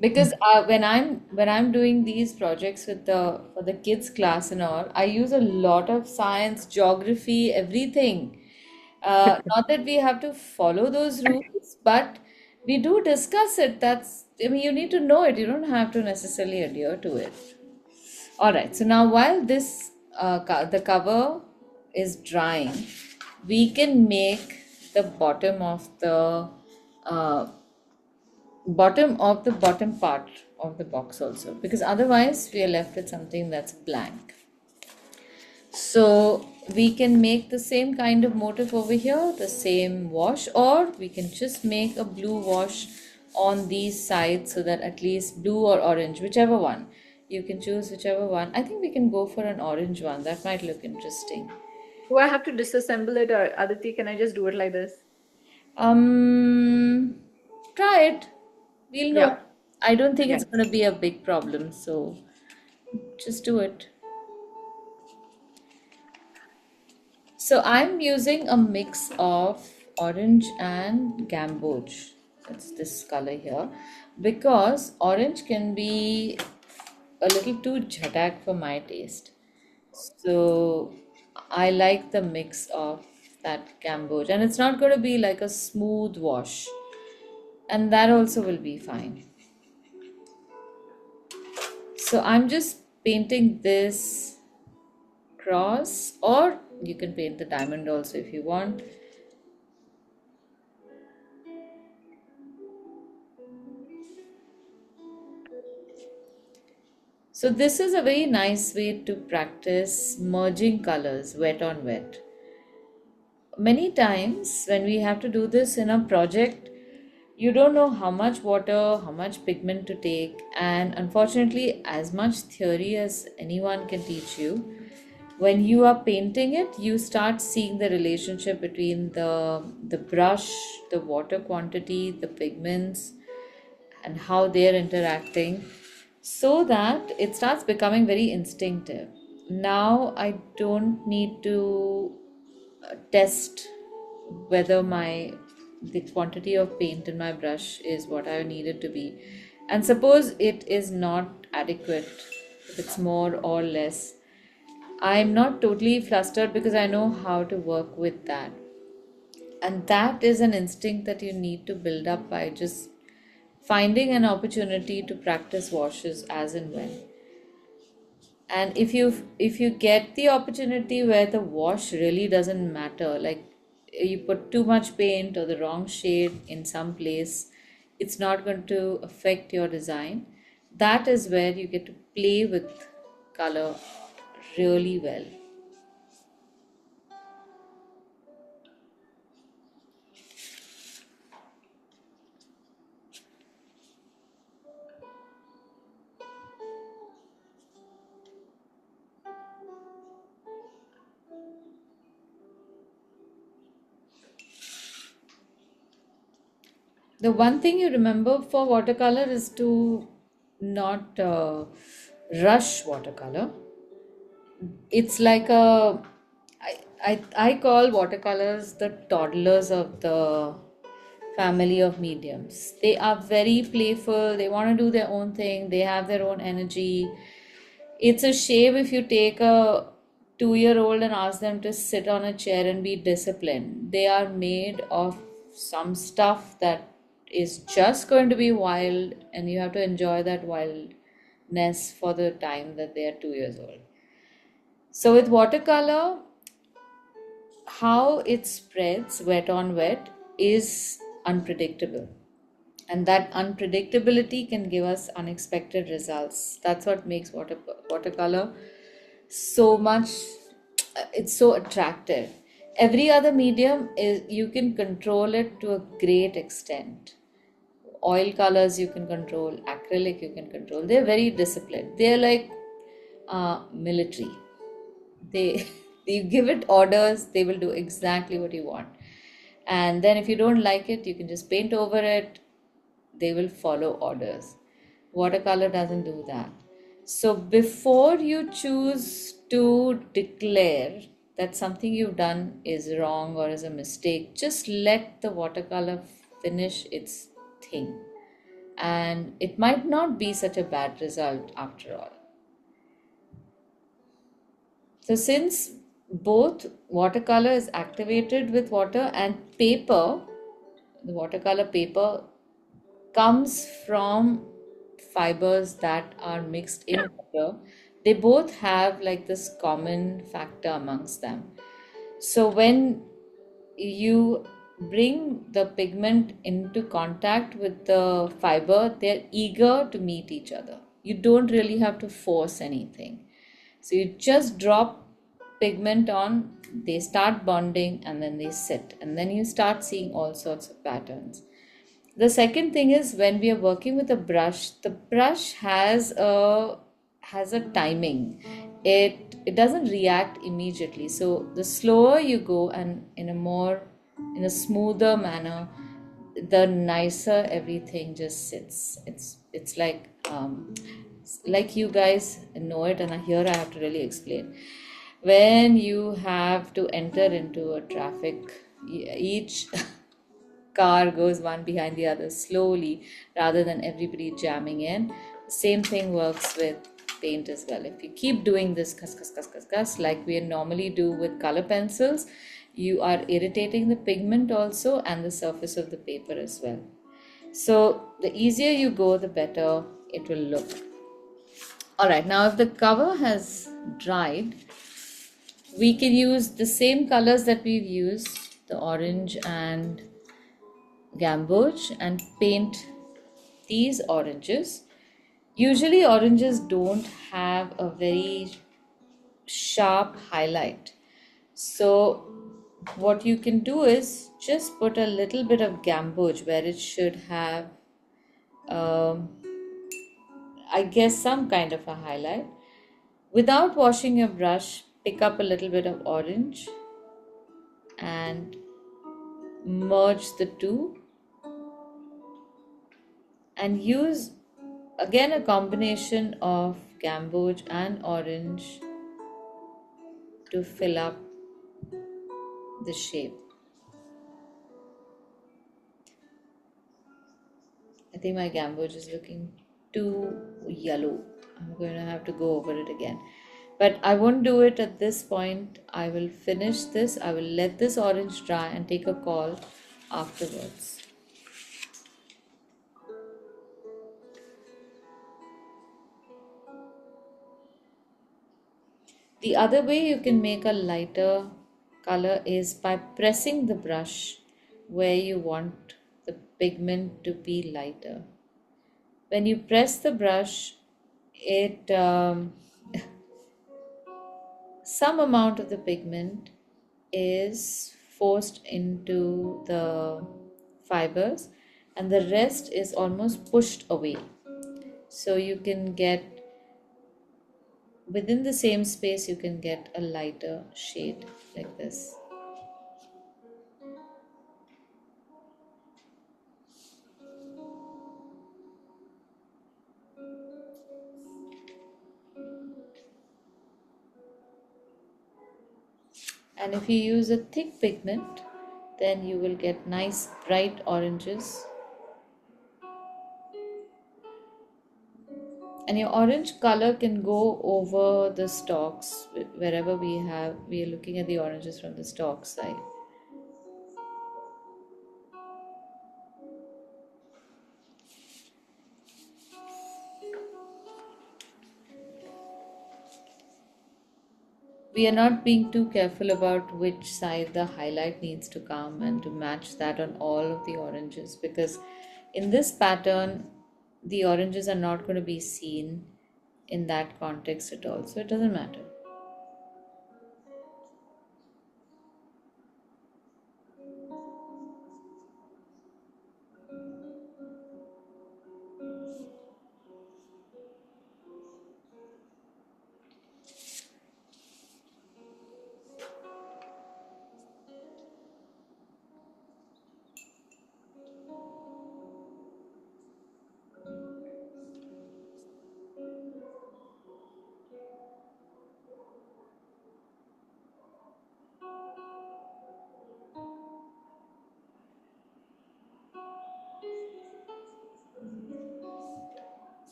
because when I'm doing these projects with the for the kids class and all, I use a lot of science, geography, everything. Not that we have to follow those rules, but we do discuss it. That's, I mean, you need to know it. You don't have to necessarily adhere to it. All right. So now while this the cover is drying, we can make the uh, bottom part of the box also, because otherwise we are left with something that's blank. So we can make the same kind of motif over here, the same wash, or we can just make a blue wash on these sides so that at least blue or orange, whichever one. You can choose whichever one. I think we can go for an orange one. That might look interesting. Do I have to disassemble it, or Aditi, can I just do it like this? Um, Try it. We'll Yeah. know. I don't think it's Yes. going to be a big problem, so just do it. So I'm using a mix of orange and gamboge. That's this color here. Because orange can be a little too jhadak for my taste. So I like the mix of that gamboge. And it's not going to be like a smooth wash. And that also will be fine. So I'm just painting this cross, or you can paint the diamond also if you want. So this is a very nice way to practice merging colors wet on wet. Many times when we have to do this in a project, you don't know how much water, how much pigment to take, and unfortunately, as much theory as anyone can teach you, when you are painting it, you start seeing the relationship between the brush, the water quantity, the pigments, and how they're interacting, so that it starts becoming very instinctive. Now I don't need to test whether my the quantity of paint in my brush is what I need it to be. And suppose it is not adequate, if it's more or less, I'm not totally flustered because I know how to work with that. And that is an instinct that you need to build up by just finding an opportunity to practice washes as and when. And if you get the opportunity where the wash really doesn't matter, like you put too much paint or the wrong shade in some place, it's not going to affect your design. That is where you get to play with color really well. The one thing you remember for watercolor is to not rush watercolor. It's like I call watercolors the toddlers of the family of mediums. They are very playful, they want to do their own thing, they have their own energy. It's a shame if you take a 2-year old and ask them to sit on a chair and be disciplined. They are made of some stuff that is just going to be wild, and you have to enjoy that wildness for the time that they are 2 years old. So, with watercolor, how it spreads wet on wet is unpredictable. And that unpredictability can give us unexpected results. That's what makes watercolor so much, it's so attractive. Every other medium is you can control it to a great extent. Oil colors you can control, acrylic you can control. They're very disciplined. They're like military. They you give it orders, they will do exactly what you want. And then if you don't like it, you can just paint over it. They will follow orders. Watercolor doesn't do that. So before you choose to declare that something you've done is wrong or is a mistake, just let the watercolor finish its thing. And it might not be such a bad result after all. So since both watercolor is activated with water and paper, the watercolor paper comes from fibers that are mixed in water, they both have like this common factor amongst them. So when you bring the pigment into contact with the fiber, they're eager to meet each other. You don't really have to force anything. So you just drop pigment on, they start bonding, and then they sit. And then you start seeing all sorts of patterns. The second thing is when we are working with a brush, the brush has a timing. It doesn't react immediately. So the slower you go and in a smoother manner, the nicer everything just sits. It's like you guys know it, and here I have to really explain. When you have to enter into a traffic, each car goes one behind the other slowly rather than everybody jamming in. Same thing works with paint as well. If you keep doing this cuss, cuss, cuss, cuss, cuss, like we normally do with color pencils, you are irritating the pigment also and the surface of the paper as well. So the easier you go, the better it will look. All right, now if the cover has dried, we can use the same colors that we've used, the orange and gamboge, and paint these oranges. Usually, oranges don't have a very sharp highlight. So, what you can do is just put a little bit of gamboge where it should have, um, I guess, some kind of a highlight. Without washing your brush, pick up a little bit of orange and merge the two and use again a combination of gamboge and orange to fill up the shape. I think my gamboge is looking too yellow. I'm going to have to go over it again. But I won't do it at this point. I will finish this. I will let this orange dry and take a call afterwards. The other way you can make a lighter color is by pressing the brush where you want the pigment to be lighter. When you press the brush, it some amount of the pigment is forced into the fibers and the rest is almost pushed away. So you can get within the same space, you can get a lighter shade like this. And if you use a thick pigment, then you will get nice bright oranges. And your orange color can go over the stalks wherever we are looking at the oranges from the stalk side. We are not being too careful about which side the highlight needs to come and to match that on all of the oranges, because in this pattern the oranges are not going to be seen in that context at all, so it doesn't matter.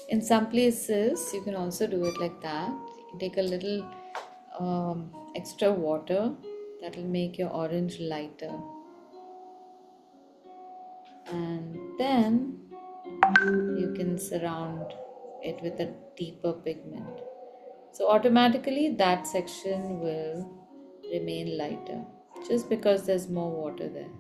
In some places, you can also do it like that. You can take a little extra water that will make your orange lighter, and then you can surround it with a deeper pigment. So, automatically, that section will remain lighter just because there's more water there.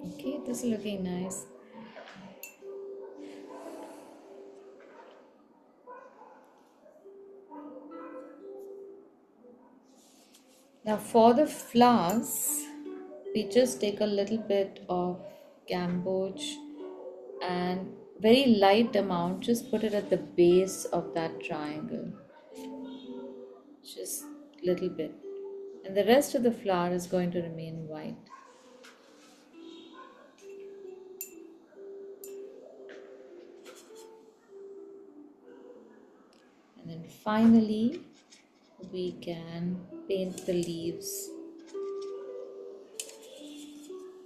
Okay, this is looking nice. Now, for the flowers, we just take a little bit of gamboge and very light amount, just put it at the base of that triangle, just little bit, and the rest of the flower is going to remain white. And then finally we can paint the leaves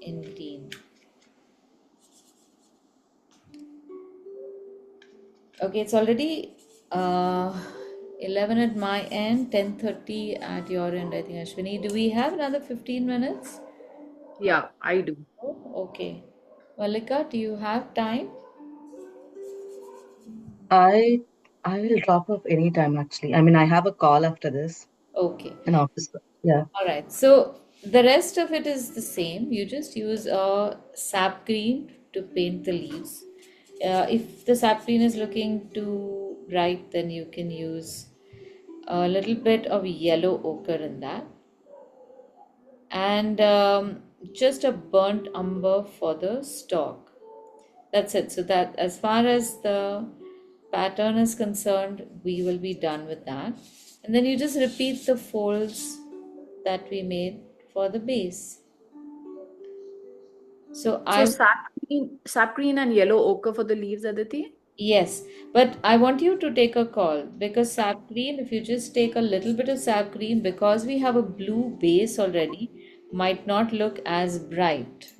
in green. Okay, it's already 11 at my end, 10:30 at your end, I think, Ashwini. Do we have another 15 minutes? Yeah, I do. Oh, okay. Malika, do you have time? I I will drop off anytime actually. I mean, I have a call after this, Okay. an office call. Yeah. All right. So the rest of it is the same. You just use a sap green to paint the leaves. If the sap green is looking too bright, then you can use a little bit of yellow ochre in that, and just a burnt umber for the stalk. That's it. So that as far as the pattern is concerned, we will be done with that. And then you just repeat the folds that we made for the base. So So I, sap green and yellow ochre for the leaves, Aditi? yes, but I want you to take a call because sap green, if you just take a little bit of sap green, because we have a blue base already, might not look as bright.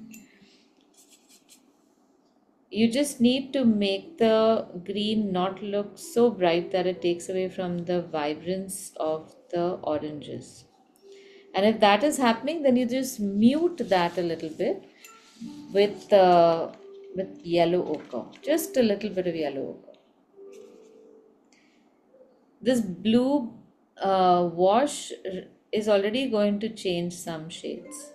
You just need to make the green not look so bright that it takes away from the vibrance of the oranges. And if that is happening, then you just mute that a little bit with yellow ochre, just a little bit of yellow ochre. This blue wash is already going to change some shades.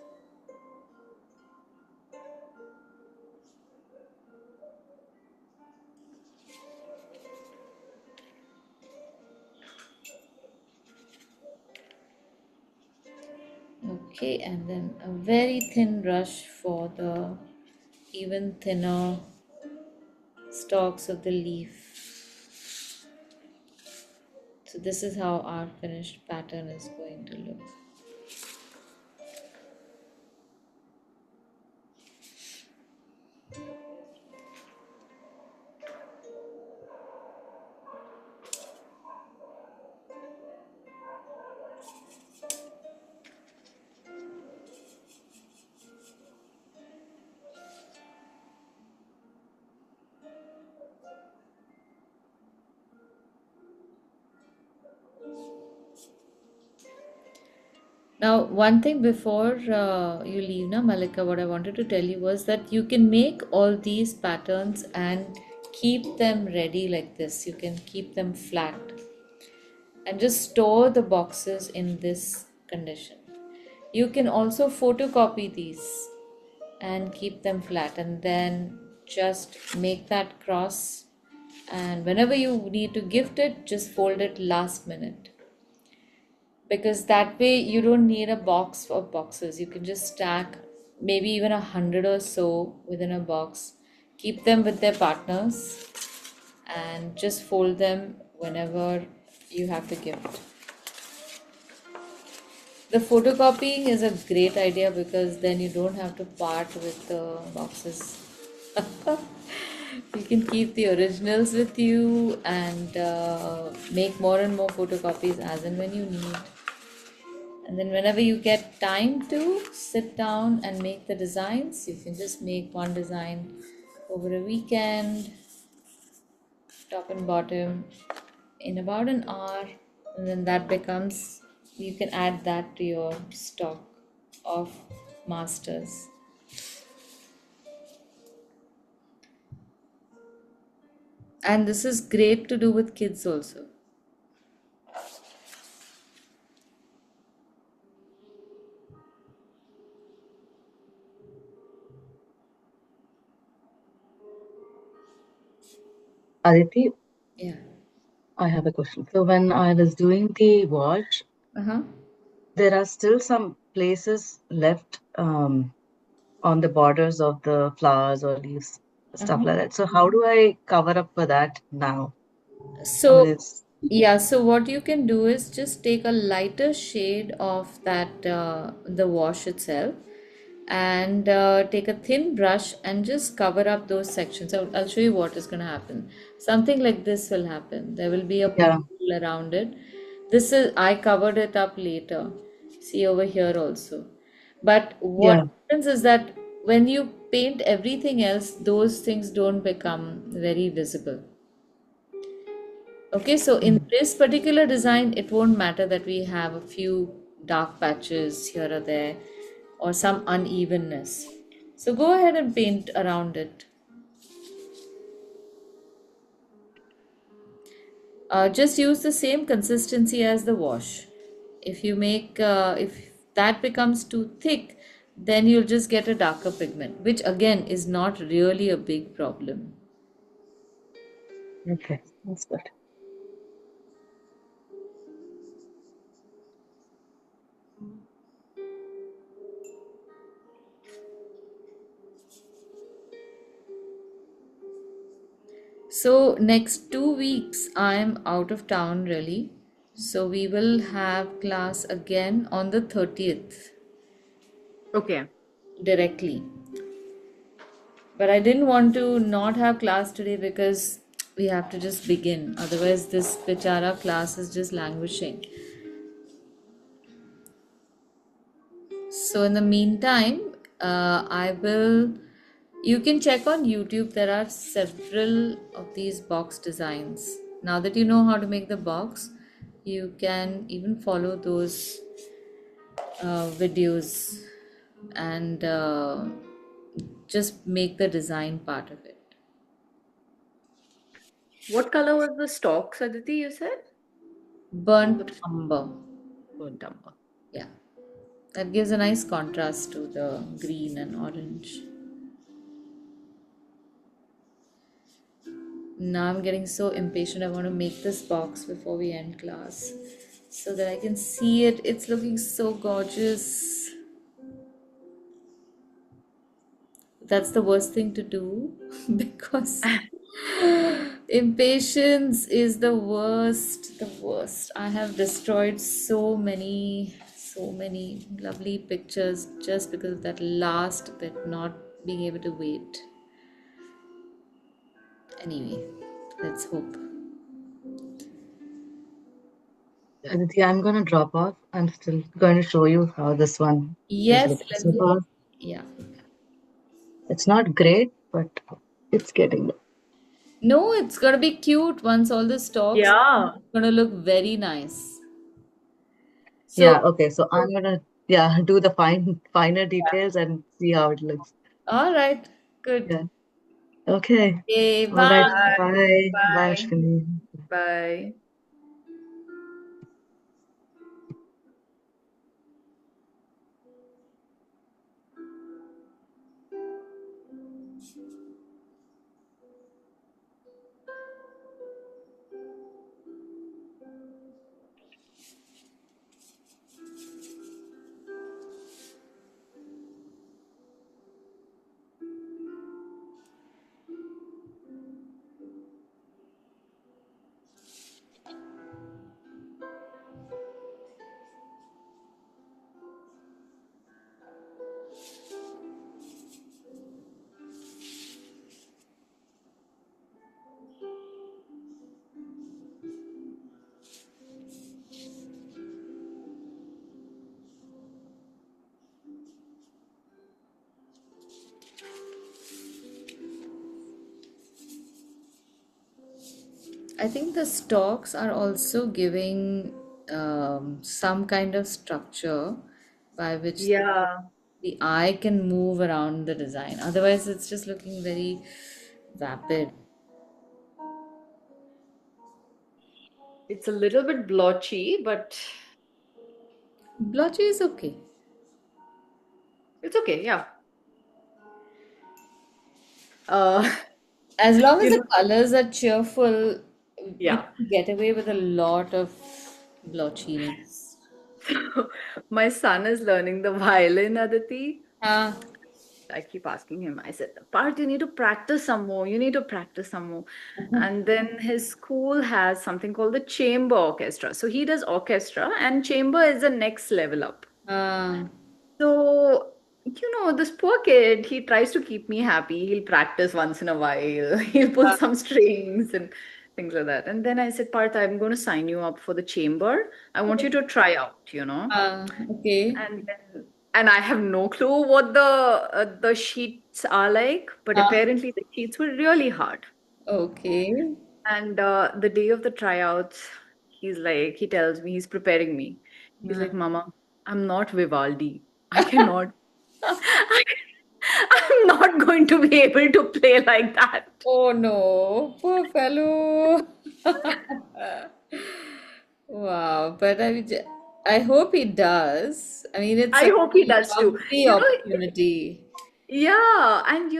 Okay, and then a very thin brush for the even thinner stalks of the leaf. So this is how our finished pattern is going to look. Now, one thing before you leave, na Malika, what I wanted to tell you was that you can make all these patterns and keep them ready like this. You can keep them flat and just store the boxes in this condition. You can also photocopy these and keep them flat, and then just make that cross, and whenever you need to gift it, just fold it last minute, because that way you don't need a box of boxes. You can just stack maybe even 100 or so within a box. Keep them with their partners and just fold them whenever you have to gift. The photocopying is a great idea because then you don't have to part with the boxes. You can keep the originals with you and make more and more photocopies as and when you need. And then, whenever you get time to sit down and make the designs, you can just make one design over a weekend, top and bottom, in about an hour. And then that becomes, you can add that to your stock of masters. And this is great to do with kids also. Aditi, Yeah. I have a question. So when I was doing the wash, Uh huh. there are still some places left on the borders of the flowers or leaves, Uh stuff huh. like that. So how do I cover up for that now? I mean, So, it's yeah, so what you can do is just take a lighter shade of that, the wash itself, and take a thin brush and just cover up those sections. I'll show you what is going to happen. Something like this will happen. There will be a yeah, pool around it. This is, I covered it up later. See over here also. But what yeah. happens is that when you paint everything else, those things don't become very visible. Okay, so in Mm. this particular design, it won't matter that we have a few dark patches here or there or some unevenness. So go ahead and paint around it. Just use the same consistency as the wash. If that becomes too thick, then you'll just get a darker pigment, which again is not really a big problem. Okay, that's good. So next 2 weeks I'm out of town really. So we will have class again on the 30th Okay. directly. But I didn't want to not have class today because we have to just begin. Otherwise this Bichara class is just languishing. So in the meantime, I will. You can check on YouTube. There are several of these box designs. Now that you know how to make the box, you can even follow those videos and just make the design part of it. What color was the stalks, Aditi, you said? The Burnt umber. burnt umber. Yeah, that gives a nice contrast to the green and orange. Now I'm getting so impatient. I want to make this box before we end class so that I can see it. It's looking so gorgeous. That's the worst thing to do because impatience is the worst, the worst. I have destroyed so many lovely pictures just because of that last bit not being able to wait. Anyway, let's hope. Aditi, I'm gonna drop off. I'm still going to show you how this one is Yes, looking. let So me. far, Yeah. it's not great, but it's getting there. No, it's gonna be cute once all the stalks. Yeah. It's gonna look very nice. So, Yeah, okay. So I'm gonna do the finer details and see how it looks. all right, good. Yeah. Okay. Okay, All right. bye. Bye. Bye. Bye, Bye. Ashwini. Bye. I think the stalks are also giving some kind of structure by which Yeah, the eye can move around the design. Otherwise, it's just looking very vapid. it's a little bit blotchy, but Blotchy is okay. it's okay. Yeah. Uh, As long as you the know, colors are cheerful, we yeah. can get away with a lot of blotchiness. My son is learning the violin, Aditi. Ah, I keep asking him, I said, Part, you need to practice some more. You need to practice some more. And then his school has something called the chamber orchestra. So he does orchestra, and chamber is the next level up. ah, So, this poor kid, he tries to keep me happy. He'll practice once in a while, he'll pull ah, some strings and things like that. And then I said, Partha, I'm going to sign you up for the chamber. I want you to try out. okay. And I have no clue what the sheets are like, but Ah, apparently the sheets were really hard. okay. And the day of the tryouts, he tells me, he's preparing me. He's Ah. like, Mama, I'm not Vivaldi. I cannot, I'm not going to be able to play like that. Oh no, poor fellow. Wow, but I mean, I hope he does. I mean, it's I a hope he does too. lovely You know, opportunity. yeah, and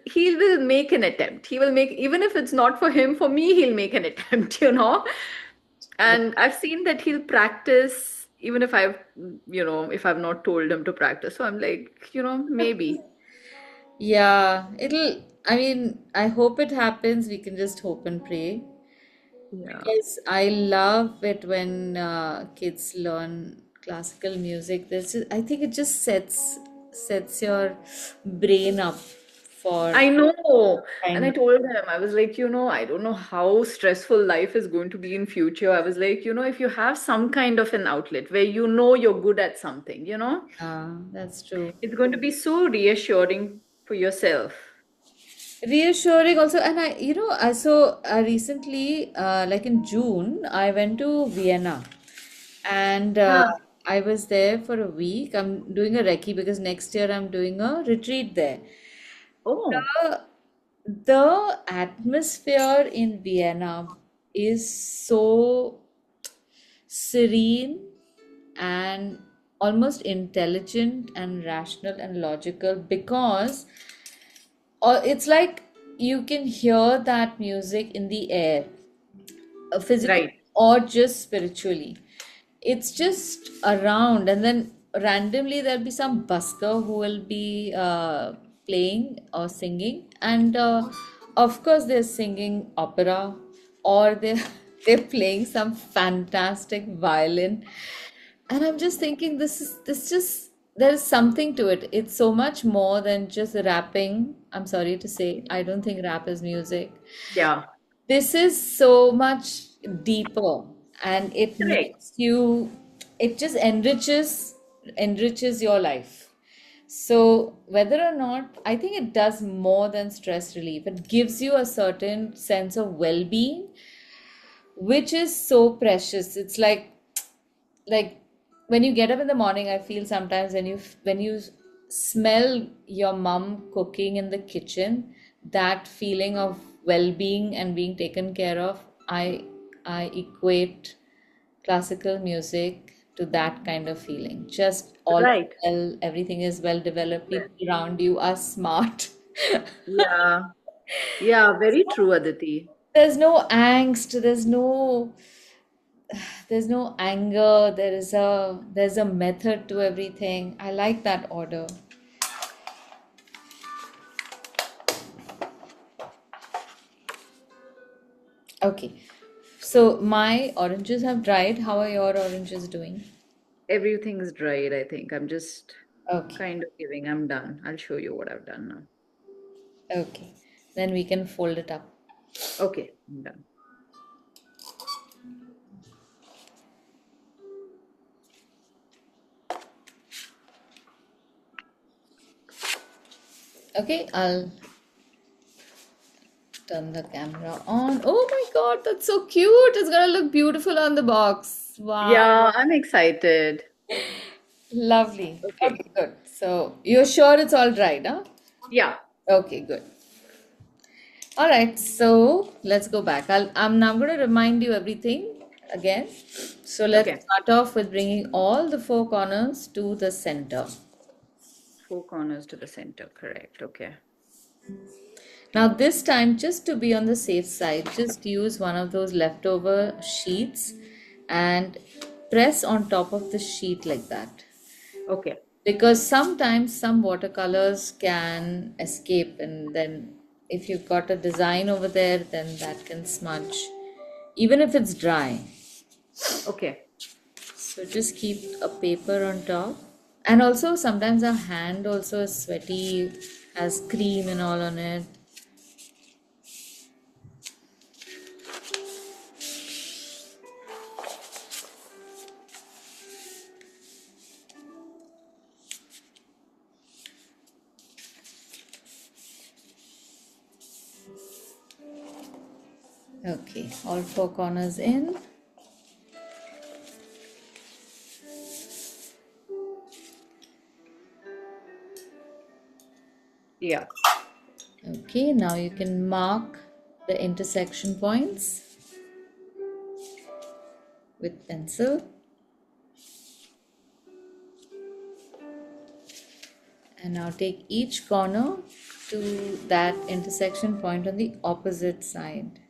he will make an attempt. He will make, even if it's not for him, for me, he'll make an attempt. And I've seen that he'll practice even if I've not told him to practice. So I'm like, maybe. Yeah, I mean, I hope it happens. We can just hope and pray. Yeah. Because I love it when kids learn classical music. I think it just sets your brain up for I know. And I kind of. told him, I was like, I don't know how stressful life is going to be in future. I was like, if you have some kind of an outlet where you're good at something, That's true. it's going to be so reassuring for yourself. Reassuring also, and I recently, like in June, I went to Vienna, and Ah. I was there for a week. I'm doing a recce because next year I'm doing a retreat there. Oh, The the atmosphere in Vienna is so serene and almost intelligent and rational and logical because it's like you can hear that music in the air, physically right, or just spiritually. It's just around, and then randomly there'll be some busker who will be playing or singing, and of course they're singing opera or they're they're playing some fantastic violin, and I'm just thinking this just there is something to it. It's so much more than just rapping. I'm sorry to say, I don't think rap is music. yeah, This is so much deeper, and it correct. makes you, it just enriches your life. So whether or not, I think it does more than stress relief. It gives you a certain sense of well-being, which is so precious. It's like when you get up in the morning, I feel sometimes when you smell your mom cooking in the kitchen, that feeling of well-being and being taken care of, I equate classical music to that kind of feeling. Just all Right. well, everything is well developed, people around you are smart. Yeah. Yeah, very true, Aditi. There's no angst, there's no anger, there's a method to everything. I like that order. Okay, so my oranges have dried. How are your oranges doing? Everything's dried, I think. I'm just Okay, kind of giving. I'm done. I'll show you what I've done now. okay, then we can fold it up. Okay, I'm done. Okay, I'll Turn the camera on. Oh my God, that's so cute. It's gonna look beautiful on the box. Wow. Yeah, I'm excited. Lovely. Okay. Okay, good. So you're sure it's all dried, huh? Yeah. Okay, good. All right, so let's go back. I'm now going to remind you everything again. So let's Okay. start off with bringing all the four corners to the center. Four corners to the center. Correct. Okay. Now, this time, just to be on the safe side, just use one of those leftover sheets and press on top of the sheet like that. Okay. Because sometimes some watercolors can escape, and then if you've got a design over there, then that can smudge, even if it's dry. Okay. So just keep a paper on top. And also sometimes our hand also is sweaty, has cream and all on it. Okay, all four corners in. Yeah. Okay, now you can mark the intersection points with pencil. And now take each corner to that intersection point on the opposite side.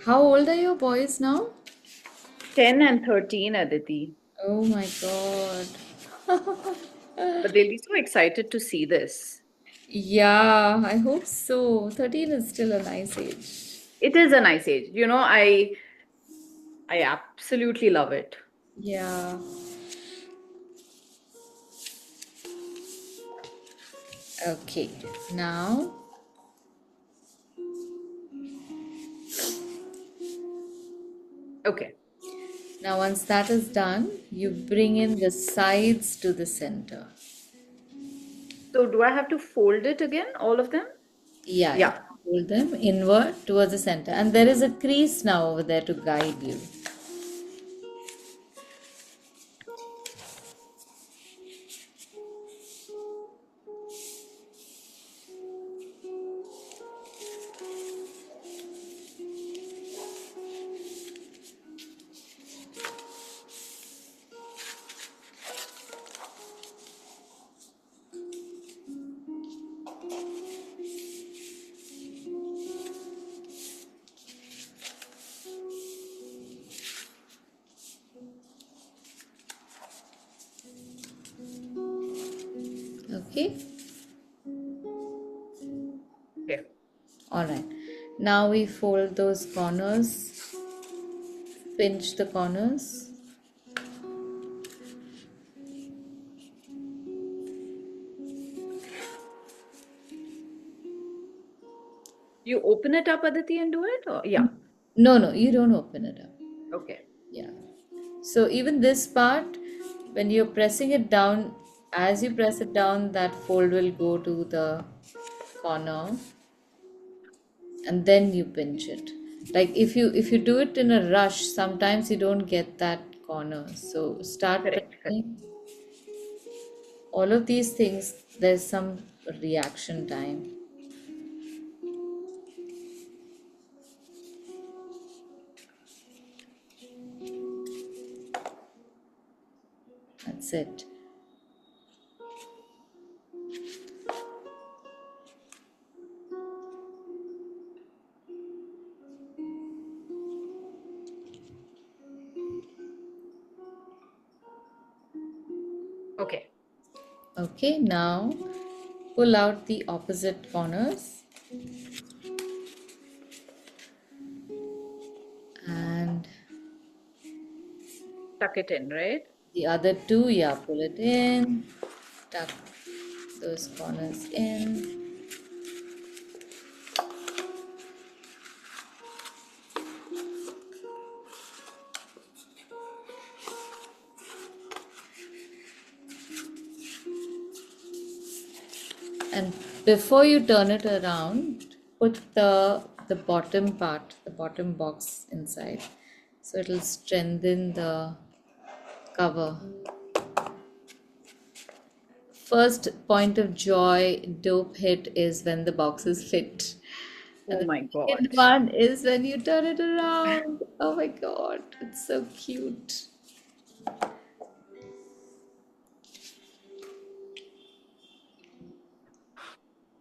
How old are your boys now? 10 and 13, Aditi. Oh my God. But they'll be so excited to see this. Yeah, I hope so. 13 is still a nice age. It is a nice age. I absolutely love it. Yeah. Okay. Now, Okay. now once that is done, you bring in the sides to the center. So do I have to fold it again, all of them? Yeah, you Yeah. can fold them inward towards the center. And there is a crease now over there to guide you. Okay. Okay. All right. Now we fold those corners, pinch the corners. You open it up, Aditi, and do it? Or yeah. No, no, you don't open it up. Okay. Yeah. So even this part, when you're pressing it down, as you press it down, that fold will go to the corner and then you pinch it. Like if you do it in a rush, sometimes you don't get that corner. So start Correct. Correct. pressing all of these things. There's some reaction time. That's it. Okay. Okay, now pull out the opposite corners and tuck it in, right? The other two, yeah, pull it in, tuck those corners in. And before you turn it around, put the bottom part, the bottom box inside. So it'll strengthen the cover. First point of joy, dope hit is when the boxes fit. And Oh the my second God. one is when you turn it around. Oh my God, it's so cute.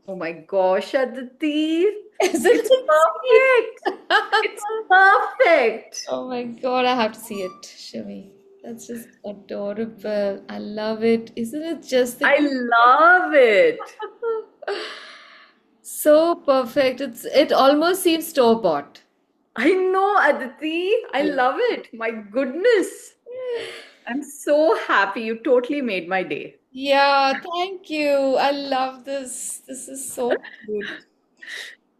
Oh my gosh, Aditi. Isn't It's it perfect. sweet? It's perfect. Oh my God, I have to see it. Show me. That's just adorable. I love it. Isn't it just the I love it. so perfect? It almost seems store-bought. I know, Aditi. I love it. My goodness. I'm so happy. You totally made my day. Yeah, thank you. I love this. This is so cute.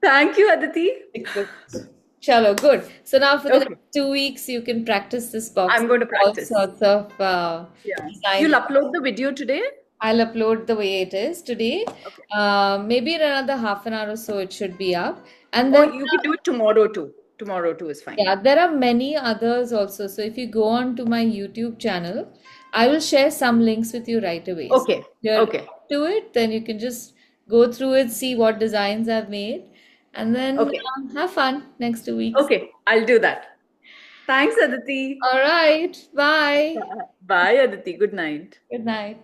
Thank you, Aditi. Like this. Chalo, good. So now for the next Okay, 2 weeks, you can practice this box. I'm going to All practice. sorts of Yeah. designs. You'll upload the video today? I'll upload the way it is today. Okay. Maybe in another half an hour or so, it should be up. And Or then, you can do it tomorrow too. Tomorrow too is fine. yeah, there are many others also. So if you go on to my YouTube channel, I will share some links with you right away. So Okay. if you're Okay. to it, then you can just go through it, see what designs I've made, and then Okay. have fun next 2 weeks. Okay. I'll do that. Thanks, Aditi. All right. Bye. Bye, Aditi. Good night. Good night.